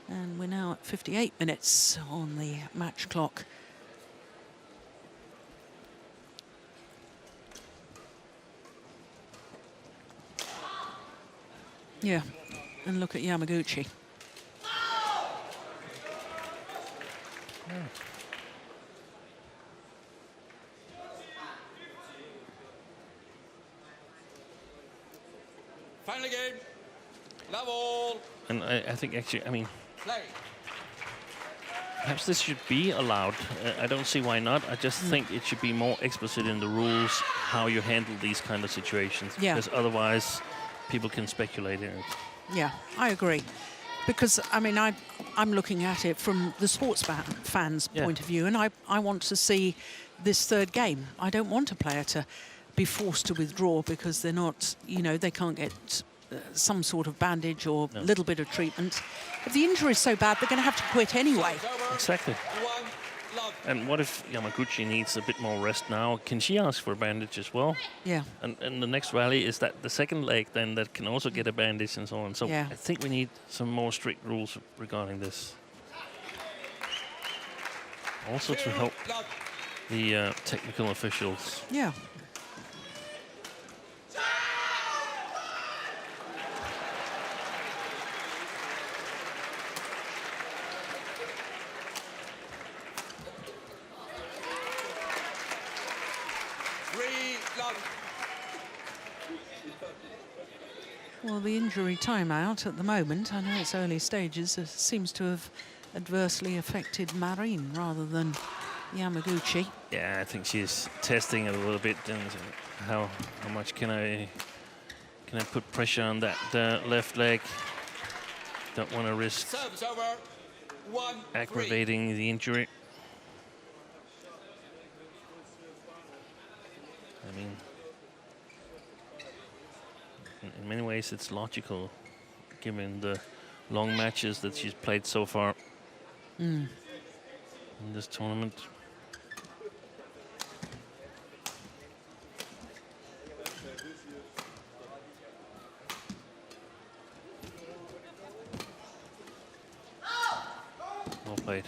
And we're now at 58 minutes on the match clock. Yeah, and look at Yamaguchi. Final game. Love all. And I think actually, I mean, Play. perhaps this should be allowed. I don't see why not. I just think it should be more explicit in the rules how you handle these kind of situations. Yeah. Because otherwise, people can speculate in it. Yeah, I agree. Because, I mean, I'm looking at it from the sports fans' point of view, and I want to see this third game. I don't want a player to be forced to withdraw because they're not, you know, they can't get some sort of bandage or a little bit of treatment. If the injury is so bad, they're going to have to quit anyway. Exactly. And what if Yamaguchi needs a bit more rest now? Can she ask for a bandage as well? Yeah. And the next rally, is that the second leg then that can also get a bandage and so on? So Yeah. I think we need some more strict rules regarding this. Also to help the technical officials. Yeah. Well, the injury timeout at the moment, I know it's early stages, seems to have adversely affected Marin rather than Yamaguchi. Yeah, I think she's testing it a little bit, and how much can I put pressure on that left leg? Don't want to risk aggravating the injury. I mean, in many ways, it's logical, given the long matches that she's played so far in this tournament. Well played.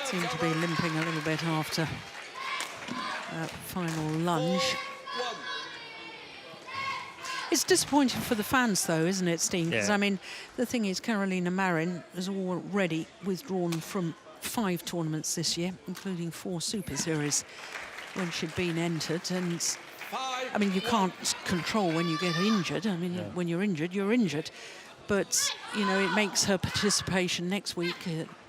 Seem to be limping a little bit after that final lunge. It's disappointing for the fans, though, isn't it, Steen? Because, Yeah. I mean, the thing is, Carolina Marin has already withdrawn from 5 tournaments this year, including 4 Super Series when she'd been entered. And, I mean, you can't control when you get injured. I mean, when you're injured, you're injured. But, you know, it makes her participation next week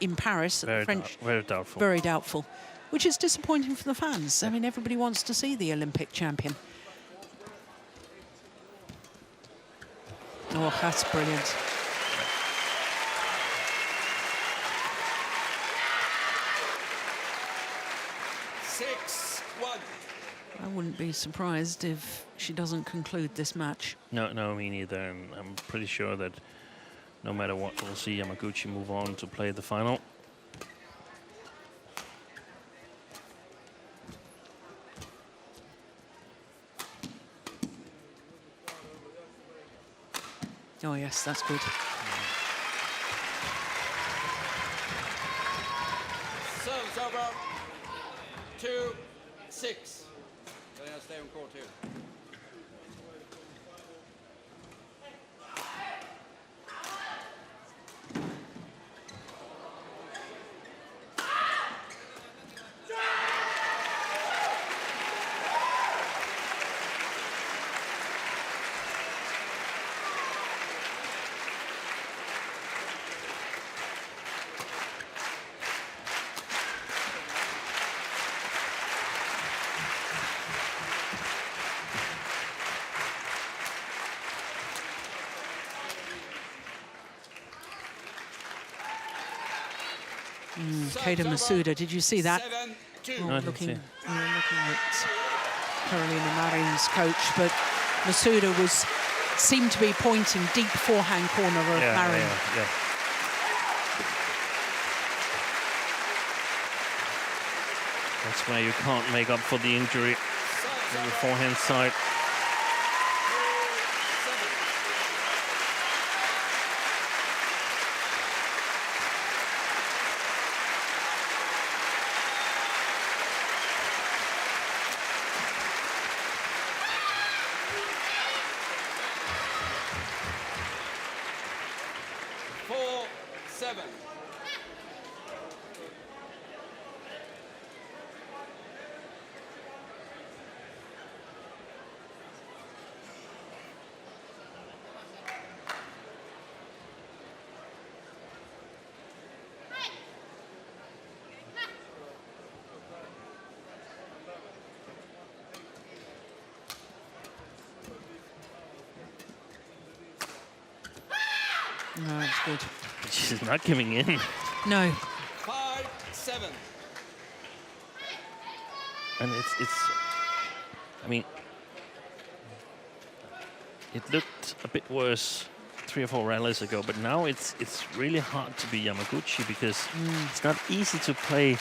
in Paris at the French... Very doubtful. Very doubtful, which is disappointing for the fans. I mean, everybody wants to see the Olympic champion. Oh, that's brilliant. I wouldn't be surprised if she doesn't conclude this match. No, me neither. And I'm pretty sure that no matter what, we'll see Yamaguchi move on to play the final. Oh, yes, that's good. Service over. 2-6. Can I stay on court here? Keita Masuda, did you see that? 7-2. No, I didn't looking, see it. looking at Carolina Marin's coach, but Masuda seemed to be pointing deep forehand corner of Marin. Yeah. That's where you can't make up for the injury on the forehand side. No, that's good. She's not giving in. No. 5-7. And I mean, it looked a bit worse 3 or 4 rallies ago, but now it's really hard to be Yamaguchi because it's not easy to play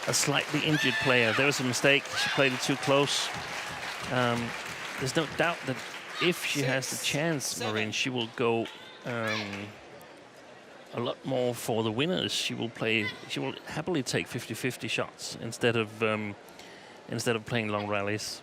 a slightly injured player. There was a mistake. She played it too close. There's no doubt that if she has the chance, Marin, she will go a lot more for the winners. She will happily take 50-50 shots instead of playing long rallies.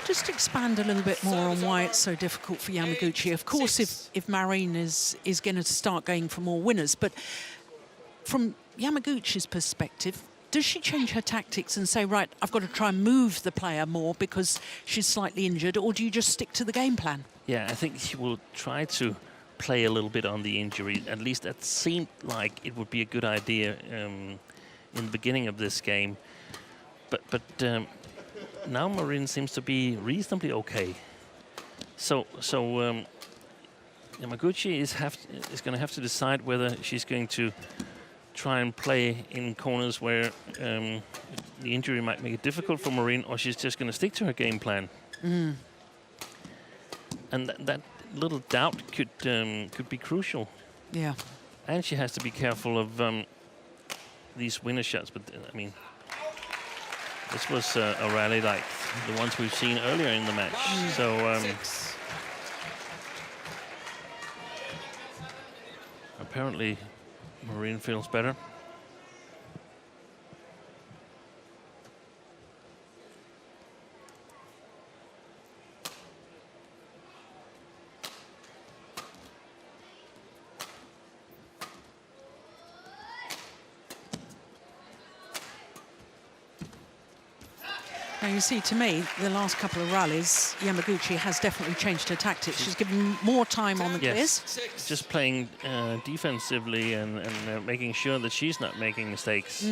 Just expand a little bit more on why it's so difficult for Yamaguchi. Of course, if Marin is going to start going for more winners, but from Yamaguchi's perspective, does she change her tactics and say, right, I've got to try and move the player more because she's slightly injured, or do you just stick to the game plan? Yeah, I think she will try to play a little bit on the injury. At least that seemed like it would be a good idea in the beginning of this game. But now Marin seems to be reasonably okay. So Yamaguchi is going to have to decide whether she's going to try and play in corners where the injury might make it difficult for Marin, or she's just going to stick to her game plan. And that little doubt could be crucial. Yeah. And she has to be careful of these winner shots. But I mean, this was a rally like the ones we've seen earlier in the match. So apparently Marin feels better. Now, you see, to me, the last couple of rallies, Yamaguchi has definitely changed her tactics. She's given more time on the clears. Just playing defensively and making sure that she's not making mistakes.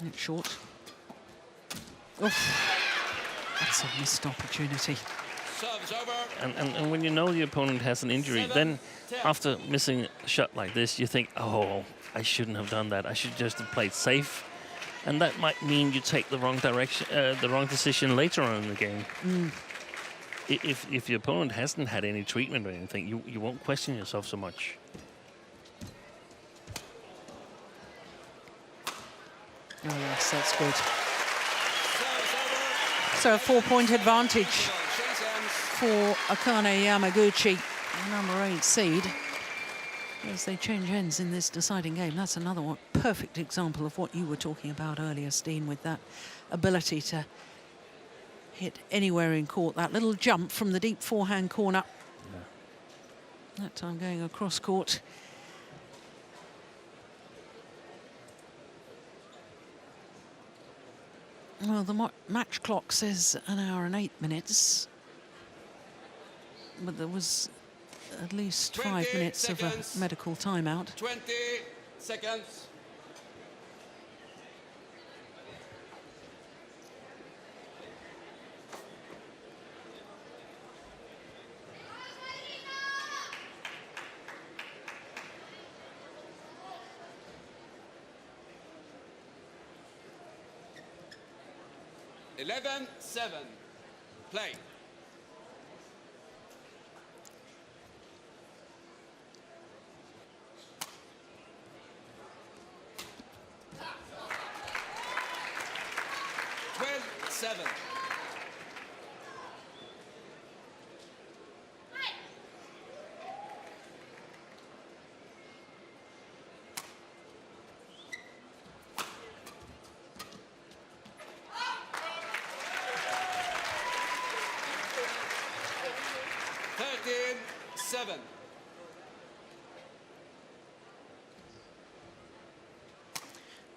It's short. Oof. That's a missed opportunity. Serves over. And when you know the opponent has an injury, then after missing a shot like this, you think, oh, I shouldn't have done that. I should just have played safe. And that might mean you take the wrong direction, the wrong decision later on in the game. If the opponent hasn't had any treatment or anything, you won't question yourself so much. Oh, yes, that's good. So a 4-point advantage for Akane Yamaguchi, number 8 seed, as they change ends in this deciding game. That's another one, perfect example of what you were talking about earlier, Steen, with that ability to hit anywhere in court. That little jump from the deep forehand corner. Yeah. That time going across court. Well, the match clock says 1 hour and 8 minutes. But there was at least 5 minutes seconds. of a medical timeout. 20 seconds. Eleven, 7. Play. Seven. Seven.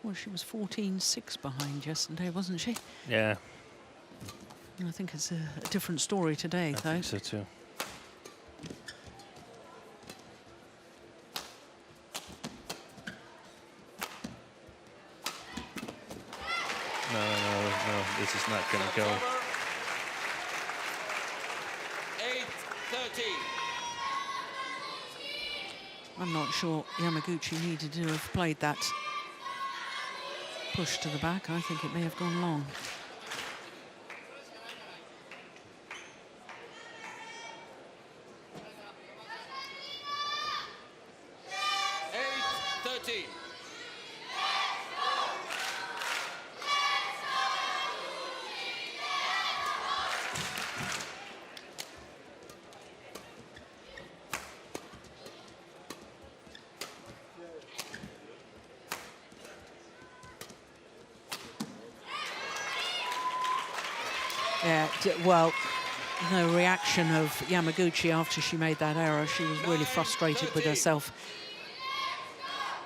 Well, she was 14-6 behind yesterday, wasn't she? Yeah. I think it's a different story today, though. I think so too. No, this is not going to go. 8-13. I'm not sure Yamaguchi needed to have played that push to the back. I think it may have gone long. Yeah, well, the reaction of Yamaguchi after she made that error, she was really frustrated with herself.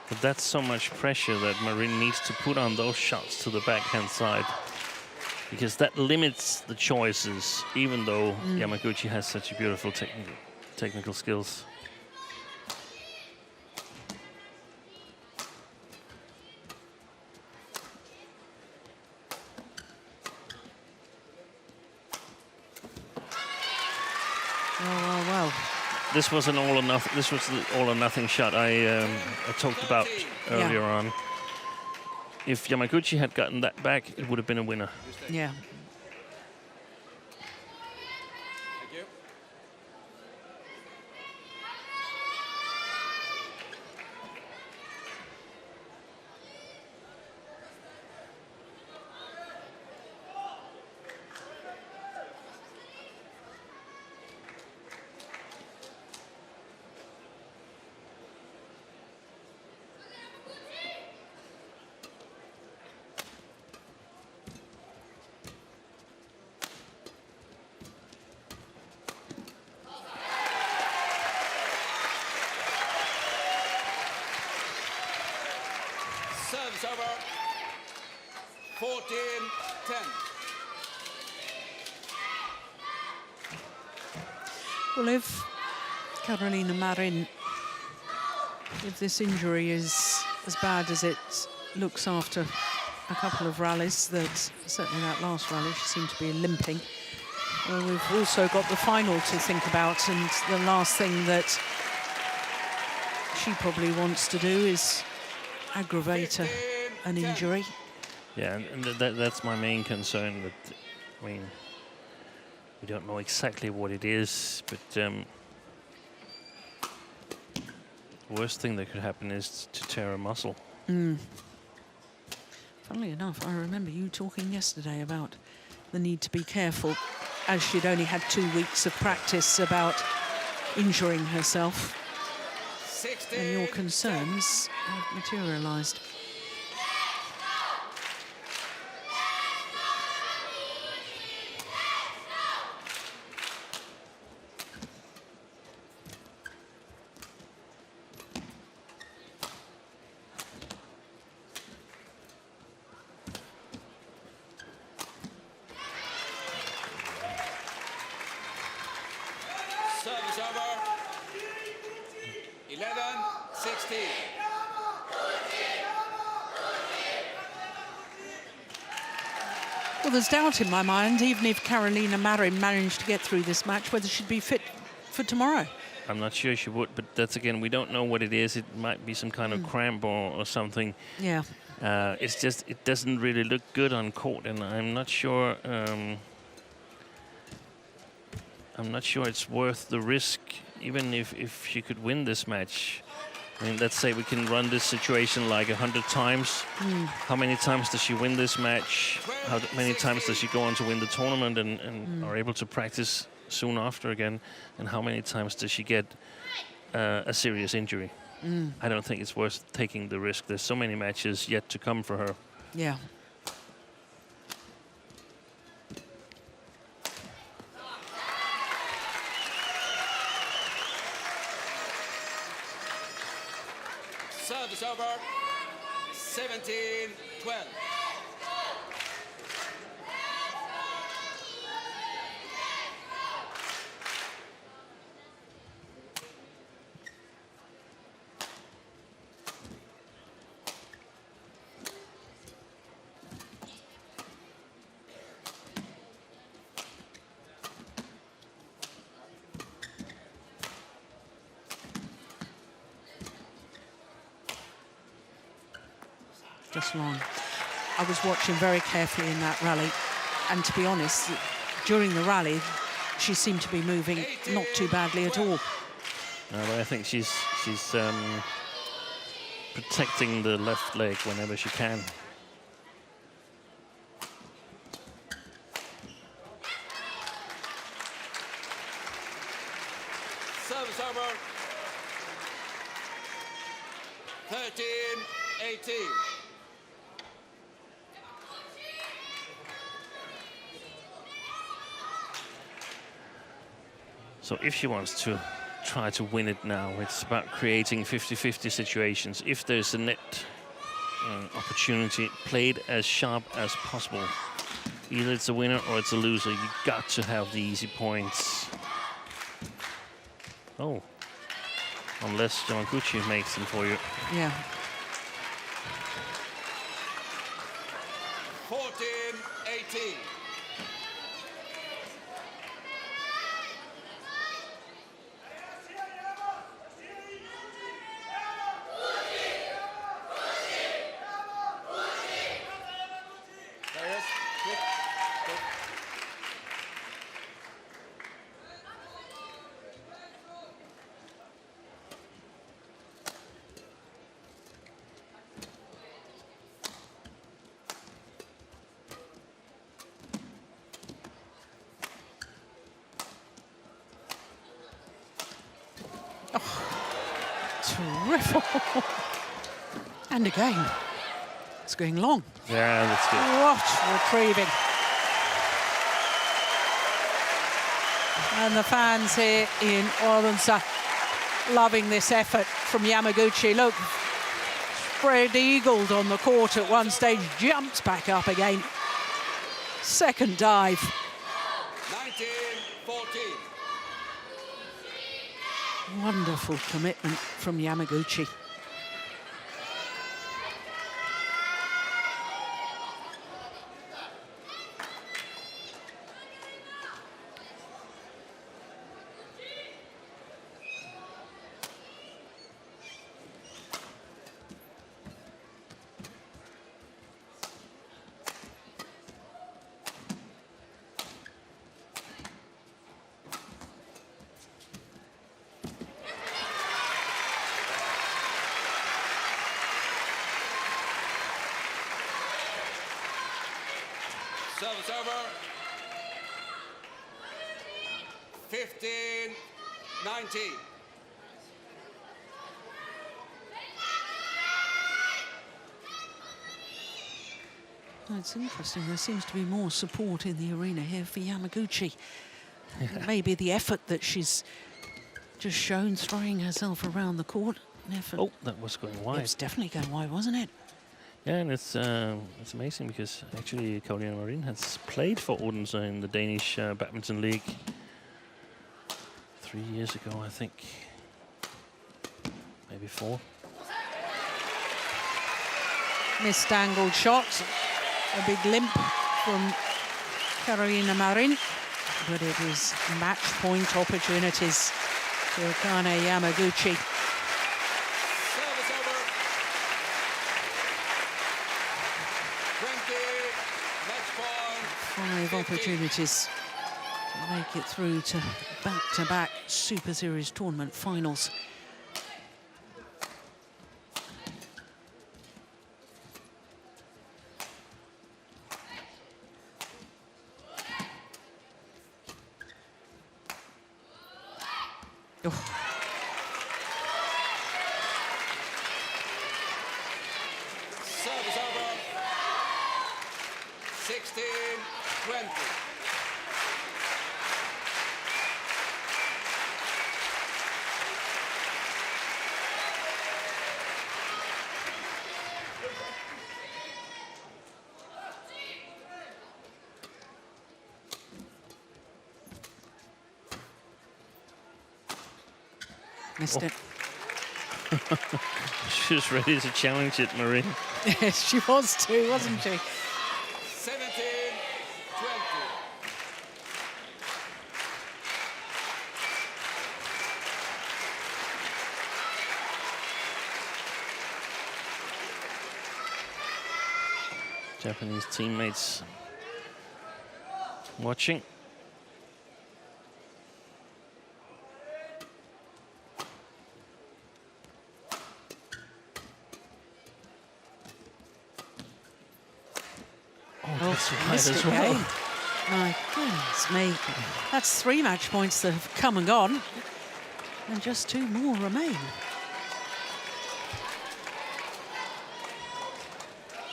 But that's so much pressure that Marin needs to put on those shots to the backhand side, because that limits the choices, even though Yamaguchi has such a beautiful technical skills. Well. This was an all or nothing. This was the all or nothing shot I talked about earlier on. If Yamaguchi had gotten that back, it would have been a winner. Yeah. Thank you. Serves over. 14-10. Well, if Carolina Marin, if this injury is as bad as it looks after a couple of rallies that, certainly that last rally, she seemed to be limping. We've also got the final to think about, and the last thing that she probably wants to do is aggravate an injury. Yeah, and that's my main concern. That, I mean, we don't know exactly what it is, but the worst thing that could happen is to tear a muscle. Funnily enough, I remember you talking yesterday about the need to be careful, as she'd only had 2 weeks of practice, about injuring herself. And your concerns have materialised. Service over. 11-16. Well, there's doubt in my mind, even if Carolina Marin managed to get through this match, whether she'd be fit for tomorrow. I'm not sure she would, but that's, again, we don't know what it is. It might be some kind of cramp or something. Yeah. It's just, it doesn't really look good on court, and I'm not sure it's worth the risk, even if she could win this match. I mean, let's say we can run this situation like 100 times. How many times does she win this match? How many times does she go on to win the tournament and are able to practice soon after again? And how many times does she get a serious injury? I don't think it's worth taking the risk. There's so many matches yet to come for her. Yeah. Service over. 17-12. Just long. I was watching very carefully in that rally, and to be honest, during the rally, she seemed to be moving not too badly at all. No, but I think she's protecting the left leg whenever she can. Service over. 13-18. So if she wants to try to win it now, it's about creating 50-50 situations. If there's a net opportunity, played as sharp as possible. Either it's a winner or it's a loser. You got to have the easy points. Oh, unless Yamaguchi makes them for you. Yeah. 14-18. Terrific. And again, it's going long. Yeah, that's good. What retrieving. And the fans here in Odense loving this effort from Yamaguchi. Look, spread-eagled on the court at one stage, jumps back up again. Second dive. 19-14. Wonderful commitment from Yamaguchi. Service over. 15-19. It's interesting. There seems to be more support in the arena here for Yamaguchi. Maybe the effort that she's just shown, throwing herself around the court. An effort. Oh, that was going It wide. was definitely going wide, wasn't it? Yeah, and it's amazing because actually Akane Marin has played for Odense in the Danish Badminton League 3 years ago, I think. Maybe 4. Missed angled shot. A big limp from Akane Marin. But it is match point opportunities to Akane Yamaguchi. Service over. 20. Match point. 5 opportunities to make it through to back-to-back Super Series tournament finals. Service over. 16-20. Missed it. She was ready to challenge it, Marin. Yes, she was too, wasn't she? 17-20. Japanese teammates watching. That's right Missed as it well. again. My goodness me. That's 3 match points that have come and gone. And just 2 more remain.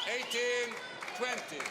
18-20.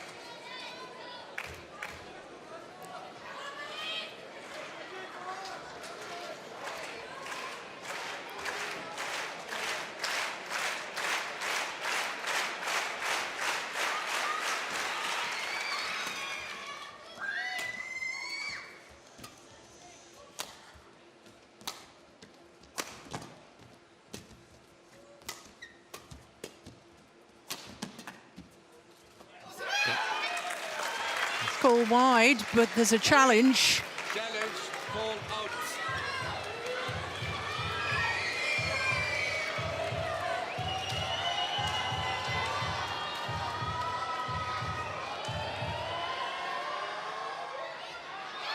Call wide, but there's a challenge. Challenge call out.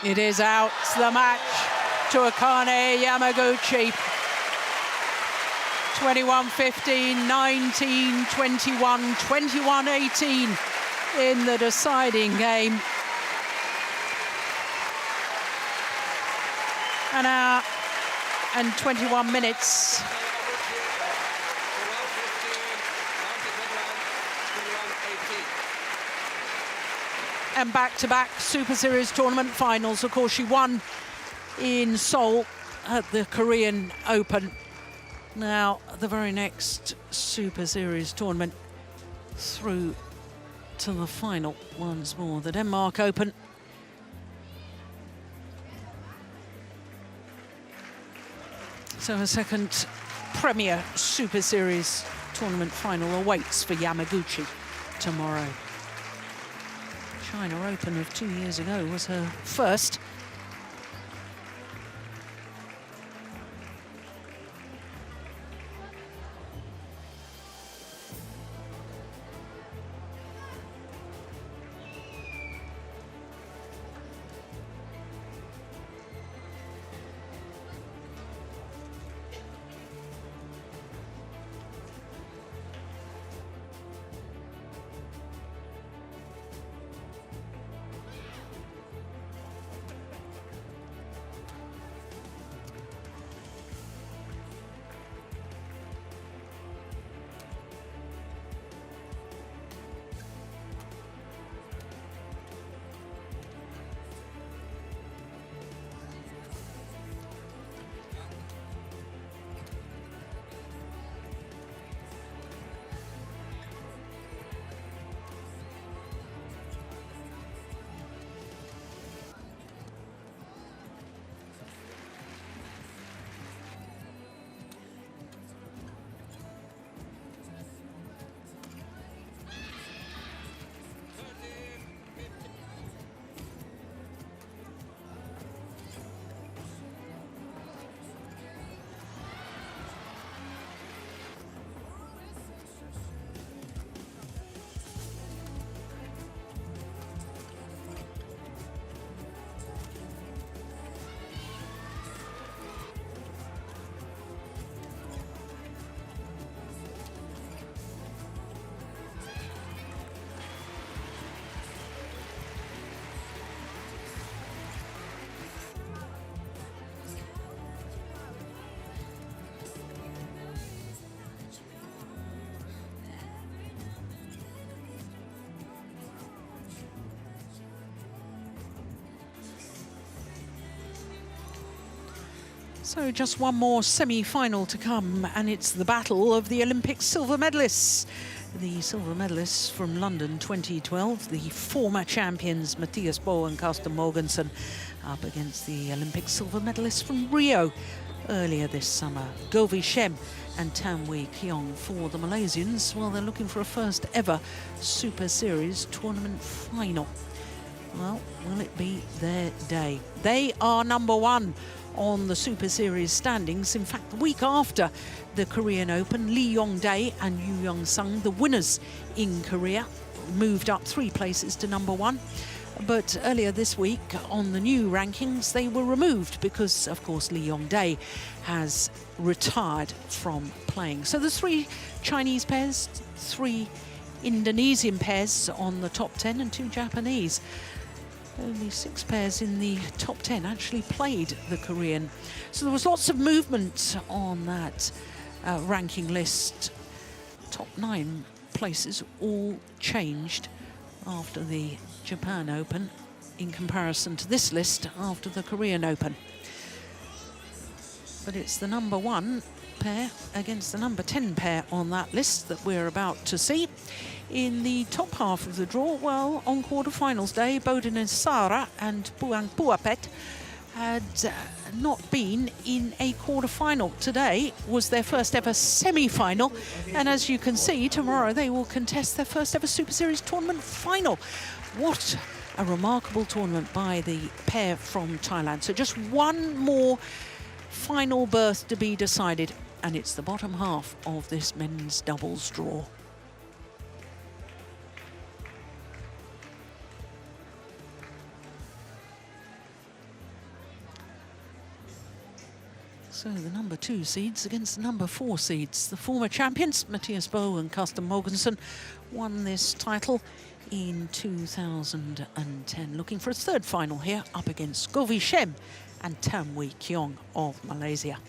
It is out, the match to Akane Yamaguchi. 21-15, 19-21, 21-18 in the deciding game. An hour and 21 minutes. And back-to-back Super Series tournament finals. Of course, she won in Seoul at the Korean Open. Now, the very next Super Series tournament through to the final once more, the Denmark Open. So a second Premier Super Series tournament final awaits for Yamaguchi tomorrow. China Open of 2 years ago was her first. So just one more semi-final to come, and it's the battle of the Olympic silver medalists. The silver medalists from London 2012, the former champions Matthias Bo and Carsten Mogensen, up against the Olympic silver medalists from Rio earlier this summer, Govi Shem and Tam Wee Keong. For the Malaysians, well, they're looking for a first ever Super Series tournament final. Well, will it be their day? They are number one on the Super Series standings. In fact, the week after the Korean Open, Lee Yong-dae and Yu Young-sung, the winners in Korea, moved up 3 places to number one. But earlier this week, on the new rankings, they were removed because, of course, Lee Yong-dae has retired from playing. So there's 3 Chinese pairs, 3 Indonesian pairs on the top 10 and 2 Japanese. Only 6 pairs in the top 10 actually played the Korean. So there was lots of movement on that ranking list. Top 9 places all changed after the Japan Open in comparison to this list after the Korean Open. But it's the number 1 pair against the number 10 pair on that list that we're about to see. In the top half of the draw, well, on quarterfinals day, Bodin Sara and Buang Puapet had not been in a quarterfinal. Today was their first ever semi-final, and as you can see, tomorrow they will contest their first ever Super Series tournament final. What a remarkable tournament by the pair from Thailand. So just one more final berth to be decided, and it's the bottom half of this men's doubles draw. So the number 2 seeds against the number 4 seeds. The former champions, Matthias Bo and Carsten Mogensen, won this title in 2010. Looking for a third final here, up against Govi Shem and Tam Wee Keong of Malaysia.